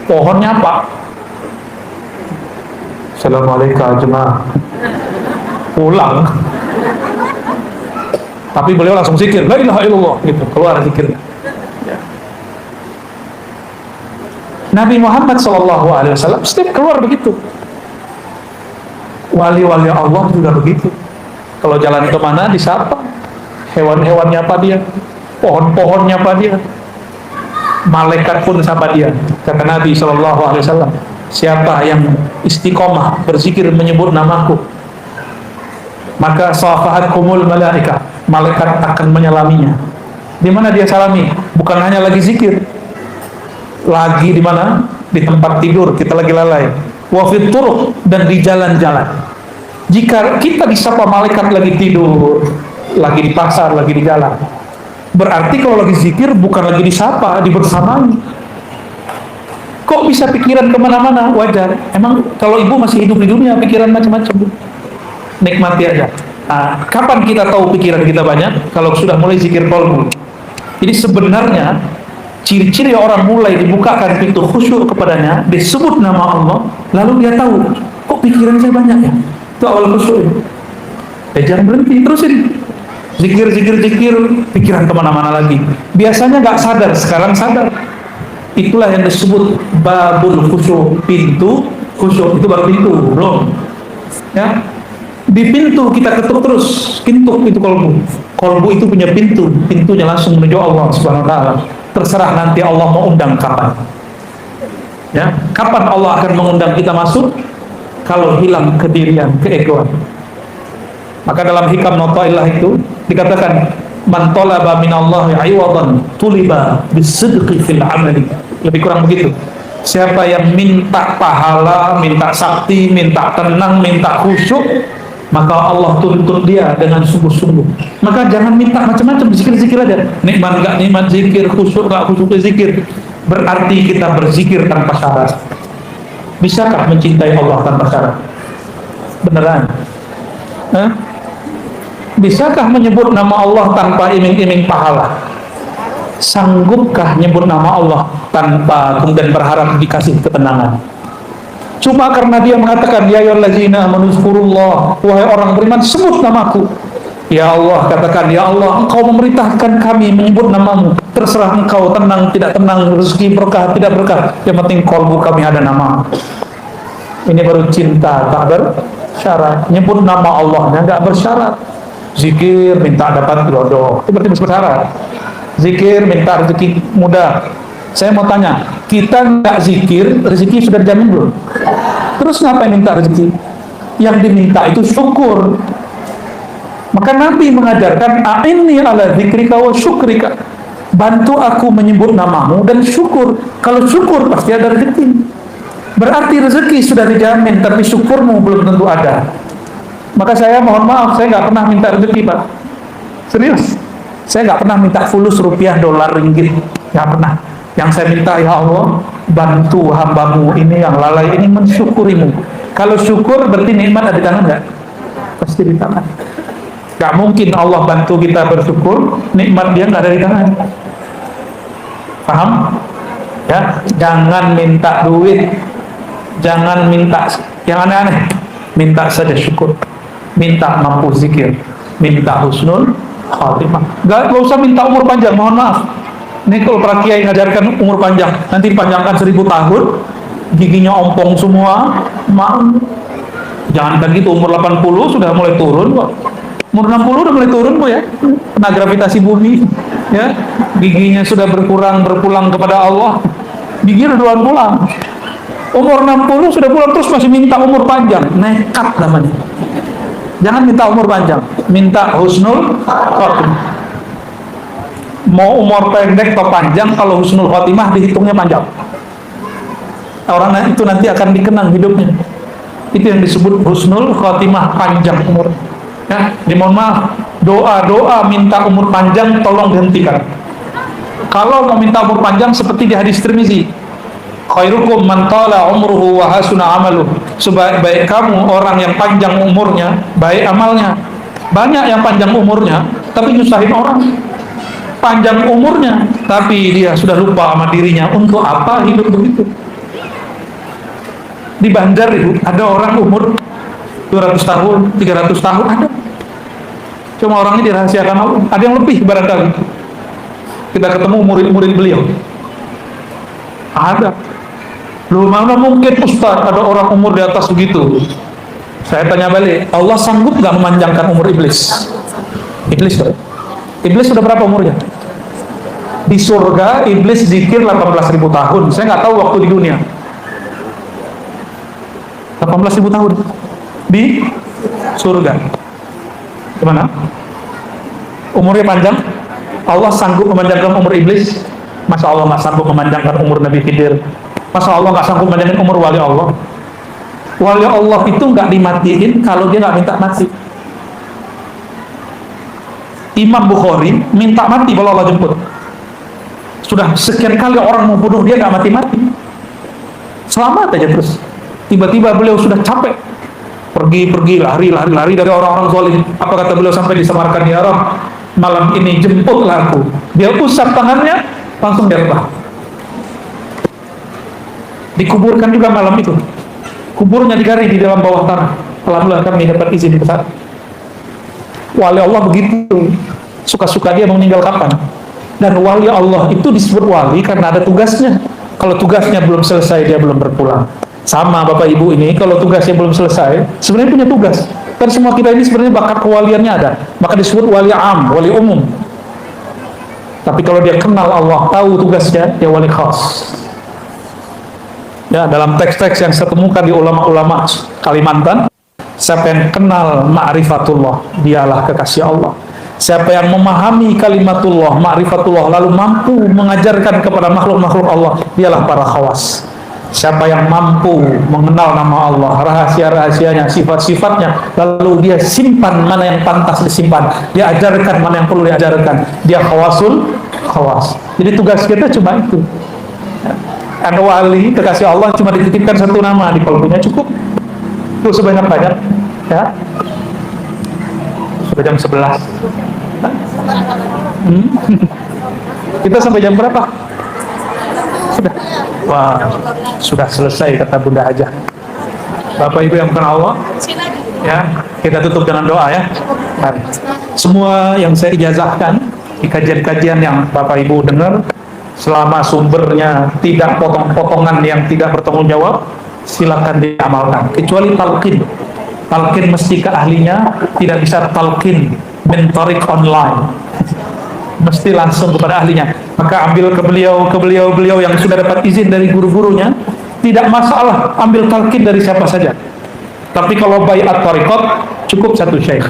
pohonnya apa? Assalamualaikum jemaah. Pulang. Tapi beliau langsung zikir, la ilaha illallah, gitu, keluar zikirnya. Nabi Muhammad SAW setiap keluar begitu. Wali-wali Allah juga begitu. Kalau jalan kemana disapa, hewan-hewannya apa dia, pohon-pohonnya apa dia, malaikat pun sapa dia. Kata Nabi SAW, siapa yang istiqomah berzikir menyebut namaku, maka safahatkumul malaika, malaikat akan menyalaminya. Di mana dia salami? Bukan hanya lagi zikir, lagi di mana? Di tempat tidur, kita lagi lalai. Wa fit turuq, dan di jalan-jalan. Jika kita disapa malaikat lagi tidur, lagi di pasar, lagi di jalan, berarti kalau lagi zikir bukan lagi disapa, dibersamai. Kok bisa pikiran kemana-mana? Wajar. Emang kalau ibu masih hidup di dunia, pikiran macam-macam. Nikmati aja. Nah, kapan kita tahu pikiran kita banyak? Kalau sudah mulai zikir qalbu. Jadi sebenarnya ciri-ciri orang mulai dibukakan pintu khusyuk kepadanya, disebut nama Allah, lalu dia tahu, kok pikiran saya banyak ya? Itu awal khusyuk. Jangan berhenti, terusin. Zikir, pikiran kemana-mana lagi. Biasanya nggak sadar, sekarang sadar. Itulah yang disebut babul khusyuk, pintu khusyuk. Itu baru pintu, belum. Ya, di pintu kita ketuk terus, pintu kolbu. Kolbu itu punya pintu, pintunya langsung menuju Allah Subhanahu Wa Taala. Terserah nanti Allah mau undang kapan. Ya, kapan Allah akan mengundang kita masuk? Kalau hilang kedirian, keegoan. Maka dalam hikam Notailah itu dikatakan, man talaba minallahi 'iwadan tuliba bisidqi fil 'amali. Lebih kurang begitu. Siapa yang minta pahala, minta sakti, minta tenang, minta khusyuk, maka Allah tuntut dia dengan sungguh-sungguh. Maka jangan minta macam-macam, zikir-zikir aja. Nikmat enggak nikmat zikir, khusyuk enggak khusyuk zikir. Berarti kita berzikir tanpa syarat. Bisakah mencintai Allah tanpa syarat? Beneran? Bisakah menyebut nama Allah tanpa iming-iming pahala? Sanggupkah menyebut nama Allah tanpa kemudian berharap dikasih ketenangan? Cuma karena dia mengatakan, ya ayyuhallazina amanu dzkurullah, wahai orang beriman, sebut namaku. Ya Allah, katakan, ya Allah, engkau memerintahkan kami menyebut namamu. Terserah engkau, tenang, tidak tenang, rezeki berkah, tidak berkah. Yang penting kolbu kami ada nama. Ini baru cinta, tak bersyarat. Nyebut nama Allahnya nggak bersyarat. Zikir, minta dapat jodoh, itu berarti bersyarat. Zikir, minta rezeki mudah. Saya mau tanya, kita nggak zikir, rezeki sudah dijamin belum? Terus ngapain minta rezeki? Yang diminta itu syukur. Maka Nabi mengajarkan, a'inni ala dzikrika wa syukrika. Bantu aku menyebut namamu dan syukur. Kalau syukur pasti ada rezeki. Berarti rezeki sudah dijamin, tapi syukurmu belum tentu ada. Maka saya mohon maaf, saya nggak pernah minta rezeki Pak. Serius, saya nggak pernah minta fulus rupiah, dolar, ringgit, nggak pernah. Yang saya minta, ya Allah, bantu hambamu ini yang lalai ini mensyukurimu. Kalau syukur berarti nikmat ada di tangan nggak? Pasti di tangan. Nggak mungkin Allah bantu kita bersyukur, nikmat dia nggak ada di tangan. Paham? Ya, jangan minta duit, jangan minta yang aneh-aneh, minta saja syukur, minta mampu zikir, minta husnul khatimah. Gak usah minta umur panjang, mohon maaf. Ini kalau para kiai ngajarkan umur panjang, nanti dipanjangkan 1000 tahun, giginya ompong semua, jangan kan gitu, umur 80 sudah mulai turun kok. Umur 60 udah mulai turun kok ya, kena gravitasi bumi, ya, giginya sudah berpulang kepada Allah, gigi udah duluan pulang. Umur 60 sudah pulang terus masih minta umur panjang, nekat namanya. Jangan minta umur panjang, minta husnul khotimah. Mau umur pendek atau panjang, kalau husnul khotimah dihitungnya panjang. Orang itu nanti akan dikenang hidupnya. Itu yang disebut husnul khotimah, panjang umur. Ya, dimohon maaf, doa minta umur panjang tolong dihentikan. Kalau mau minta umur panjang seperti di hadis Tirmizi, khairukum man tala umruhu wa hasuna amaluh. Sebaik-baik kamu orang yang panjang umurnya, baik amalnya. Banyak yang panjang umurnya tapi nyusahin orang. Panjang umurnya tapi dia sudah lupa sama dirinya. Untuk apa hidup begitu? Di Banjar itu ada orang umur 200 tahun, 300 tahun ada. Cuma orangnya dirahasiakan Allah. Ada yang lebih barangkali. Kita ketemu murid-murid beliau. Ada. Loh, mana mungkin Ustaz ada orang umur di atas begitu? Saya tanya balik, Allah sanggup gak memanjangkan umur iblis? Iblis sudah berapa umurnya? Di surga iblis zikir 18.000 tahun. Saya nggak tahu waktu di dunia. 18.000 tahun di surga. Gimana? Umurnya panjang? Allah sanggup memanjangkan umur iblis? Masa Allah nggak sanggup memanjangkan umur Nabi Khidir? Masa Allah nggak sanggup memanjangkan umur wali Allah? Wali Allah itu nggak dimatiin kalau dia nggak minta mati. Imam Bukhari minta mati kalau Allah jemput. Sudah sekian kali orang mau bunuh dia nggak mati-mati. Selamat aja terus. Tiba-tiba beliau sudah capek. Pergi lari dari orang-orang zalim. Apa kata beliau sampai di Samarkand, ya Rabb, malam ini jemputlah aku. Dia usap tangannya, langsung dirbah. Dikuburkan juga malam itu. Kuburnya digali di dalam bawah tanah. Alhamdulillah kami dapat izin ke sana. Wali Allah begitu, suka-suka dia meninggal kapan. Dan wali Allah itu disebut wali karena ada tugasnya. Kalau tugasnya belum selesai, dia belum berpulang. Sama Bapak Ibu ini, kalau tugasnya belum selesai, sebenarnya punya tugas. Kan semua kita ini sebenarnya bakat kewaliannya ada. Maka disebut wali am, wali umum. Tapi kalau dia kenal Allah, tahu tugasnya, dia wali khas. Ya, dalam teks-teks yang saya temukan di ulama-ulama Kalimantan, siapa yang kenal ma'rifatullah, dialah kekasih Allah. Siapa yang memahami kalimatullah, ma'rifatullah, lalu mampu mengajarkan kepada makhluk-makhluk Allah, dialah para khawas. Siapa yang mampu mengenal nama Allah, rahasia-rahasianya, sifat-sifatnya, lalu dia simpan mana yang pantas disimpan, dia ajarkan mana yang perlu diajarkan, dia khawasul khawas. Jadi tugas kita cuma itu. Ada wali, kekasih Allah cuma dititipkan satu nama di kalbunya, cukup. Itu sebanyak-banyak, ya. Sudah jam 11. Kita sampai jam berapa? Sudah. Wah, sudah selesai kata Bunda Hajah. Bapak Ibu yang kenal Allah, ya, kita tutup dengan doa ya. Mari. Semua yang saya ijazahkan di kajian-kajian yang Bapak Ibu dengar, selama sumbernya tidak potong-potongan yang tidak bertanggung jawab, silakan diamalkan. Kecuali talqin. Talqin mesti ke ahlinya, tidak bisa talqin mentorik online. Mesti langsung kepada ahlinya. Maka ambil ke beliau yang sudah dapat izin dari guru-gurunya, tidak masalah ambil talqin dari siapa saja. Tapi kalau baiat thariqat cukup satu syekh.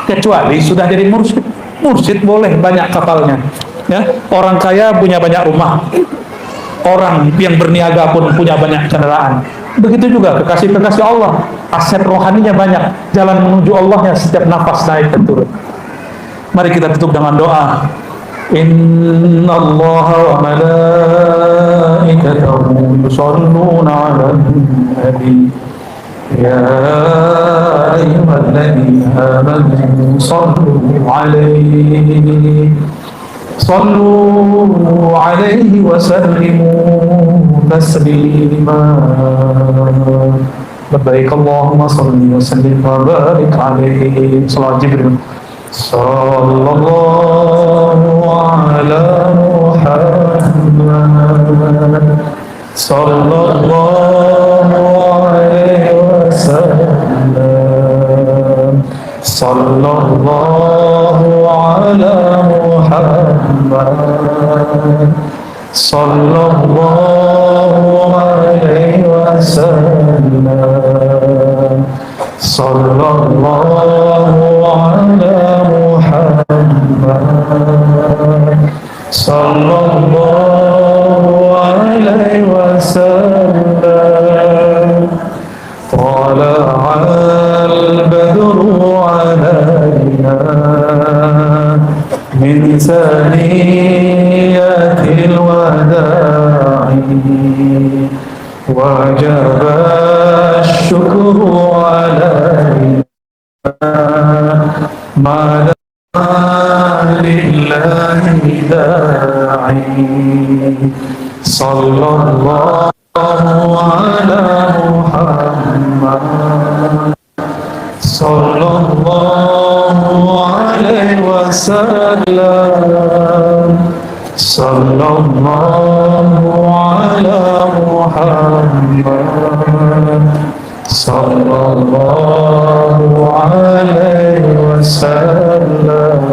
Kecuali sudah jadi mursyid. Mursyid boleh banyak kapalnya. Ya, orang kaya punya banyak rumah. Orang yang berniaga pun punya banyak kendaraan. Begitu juga kekasih-kekasih Allah, aset rohaninya banyak, jalan menuju Allahnya setiap nafas naik dan turun. Mari kita tutup dengan doa. Inna Allah wa malaikatahu yusalluna 'alan nabi ya ayyuhalladzina amanu sallu 'alaihi wa sallimu taslima. Labbaik Allahumma salli wa sallim wa barik 'alaihi. Salat Jibril. Sallallahu ala Muhammad sallallahu alaihi wasallam. Sallallahu ala Muhammad sallallahu alaihi wasallam. Sallallahu ala Muhammad sallallahu alaihi wasallam. Tala'al badru alaina min saniyatil wada'i wajaba syukru alaina ma lillahi da'i. Sallallahu ala Muhammad sallallahu alaihi wasallam. Sallallahu ala Muhammad sallallahu alaihi wasallam.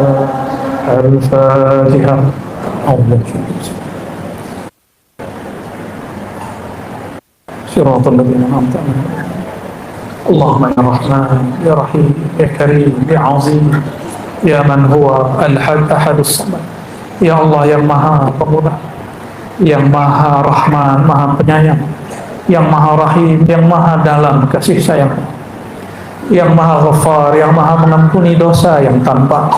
Al-Fatihah. Siratal ladzina an'amta 'alaihim. Allahumma ya Rahman ya Rahim ya Karim ya Azim ya man huwa al-ahadus samad. Ya Allah yang Maha Pemurah, yang Maha Rahman, Maha Penyayang, yang Maha Rahim, yang Maha dalam kasih sayang, yang Maha Ghaffar, yang Maha mengampuni dosa yang tampak,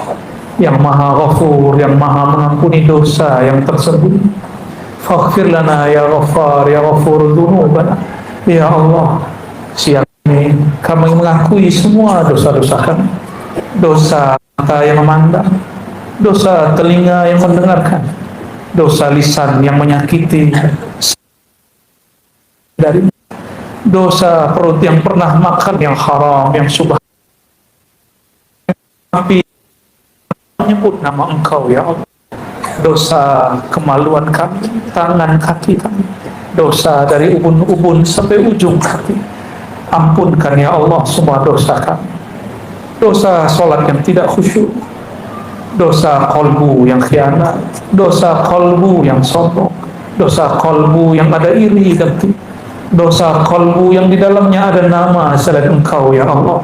yang Maha Ghafur, yang Maha mengampuni dosa yang tersembunyi. Faghfir lana ya Ghaffar ya Ghafur dzunubana. Ya Allah, siang ini kami mengakui semua dosa-dosa kami. Dosa mata yang memandang, dosa telinga yang mendengarkan, dosa lisan yang menyakiti, dari dosa perut yang pernah makan yang haram, yang subhan, tapi menyebut nama Engkau ya Allah. Dosa kemaluan kami, tangan kaki kami, dosa dari ubun-ubun sampai ujung kaki. Ampunkan ya Allah semua dosa kami. Dosa sholat yang tidak khusyuk, dosa kolbu yang khianat, dosa kolbu yang sombong, dosa kolbu yang ada iri dan dosa kolbu yang di dalamnya ada nama selain Engkau ya Allah.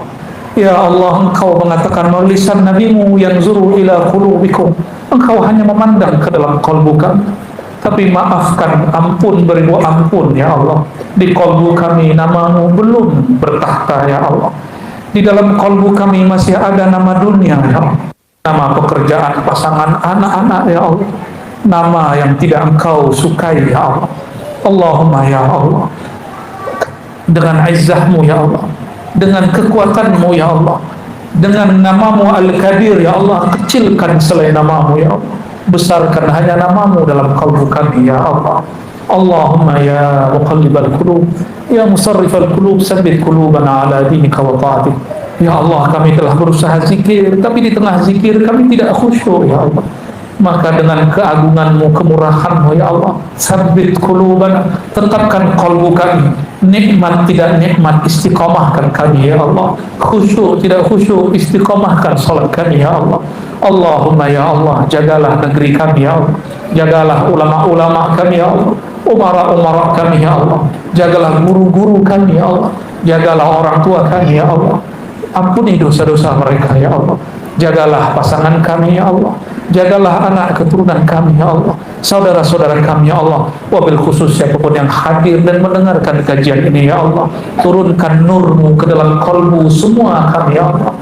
Ya Allah, Engkau mengatakan melalui lisan Nabi-Mu yanzuru ila qulubikum. Engkau hanya memandang ke dalam kolbu kami. Tapi maafkan, ampun, beribu ampun ya Allah. Di kolbu kami namamu belum bertakhta ya Allah. Di dalam kolbu kami masih ada nama dunia ya Allah. Nama pekerjaan, pasangan, anak-anak ya Allah. Nama yang tidak Engkau sukai ya Allah. Allahumma ya Allah, dengan izzah-Mu ya Allah, dengan kekuatan-Mu ya Allah, dengan namamu Al-Kabir ya Allah, kecilkan selain namamu ya Allah, besarkan hanya namamu dalam kalbu kami ya Allah. Allahumma ya muqallibal qulub ya musarrifal qulub sabbit qulubana ala dinika wa ta'atik. Ya Allah, kami telah berusaha zikir, tapi di tengah zikir kami tidak khusyuk ya Allah. Maka dengan keagungan-Mu, kemurahan-Mu ya Allah, sabbit qulubana, tetapkan kalbu kami. Nikmat tidak nikmat, istiqomahkan kami ya Allah. Khusyuk tidak khusyuk, istiqomahkan salat kami ya Allah. Allahumma ya Allah, jagalah negeri kami ya Allah. Jagalah ulama-ulama kami ya Allah. Umara-umara kami ya Allah. Jagalah guru-guru kami ya Allah. Jagalah orang tua kami ya Allah. Ampuni dosa-dosa mereka ya Allah. Jagalah pasangan kami ya Allah. Jagalah anak keturunan kami ya Allah, saudara-saudara kami ya Allah, wabil khusus siapapun yang hadir dan mendengarkan kajian ini ya Allah, turunkan nurmu ke dalam kalbu semua kami ya Allah.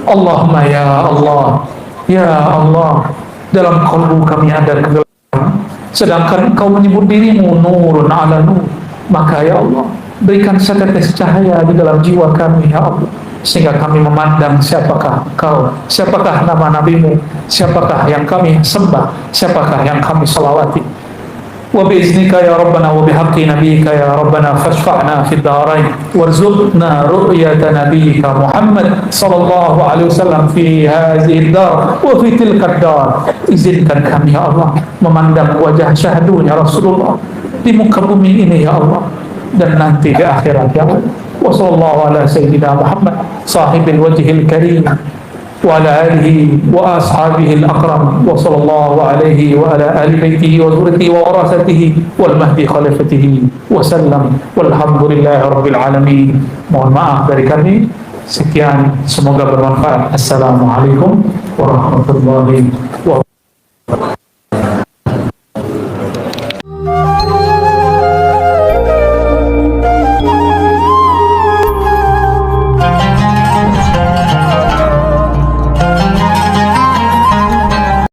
Allahumma ya Allah, ya Allah, dalam kalbu kami ada kegelapan, sedangkan Engkau menyebut dirimu nurun ala nur, maka ya Allah, berikan setetes cahaya di dalam jiwa kami ya Allah, sehingga kami memandang siapakah Engkau, siapakah nama nabimu, siapakah yang kami sembah, siapakah yang kami salawati. Wa biiznika ya Rabbana wa bihaqqi nabiyyika ya Rabbana fashfa'na fid darain warzuqna ru'yata nabiyyika Muhammad sallallahu alaihi wasallam fi hadhihi dar wa fi tilka dar. Izinkan kami ya Allah memandang wajah syahdunya Rasulullah di muka bumi ini ya Allah, dan nanti di akhirat ya Allah. Wa sallallahu ala sayyidina Muhammad sahibil wajhil karim wa ala alihi wa ashabihi al-akram wa sallallahu alaihi wa ala ali baitihi wa zurriyyatihi wa warasatihi wal mahdi khalifatihi wa sallam walhamdulillahi rabbil alamin. Mohon maaf dari kami. Sekian, semoga bermanfaat. Assalamualaikum warahmatullahi wabarakatuh.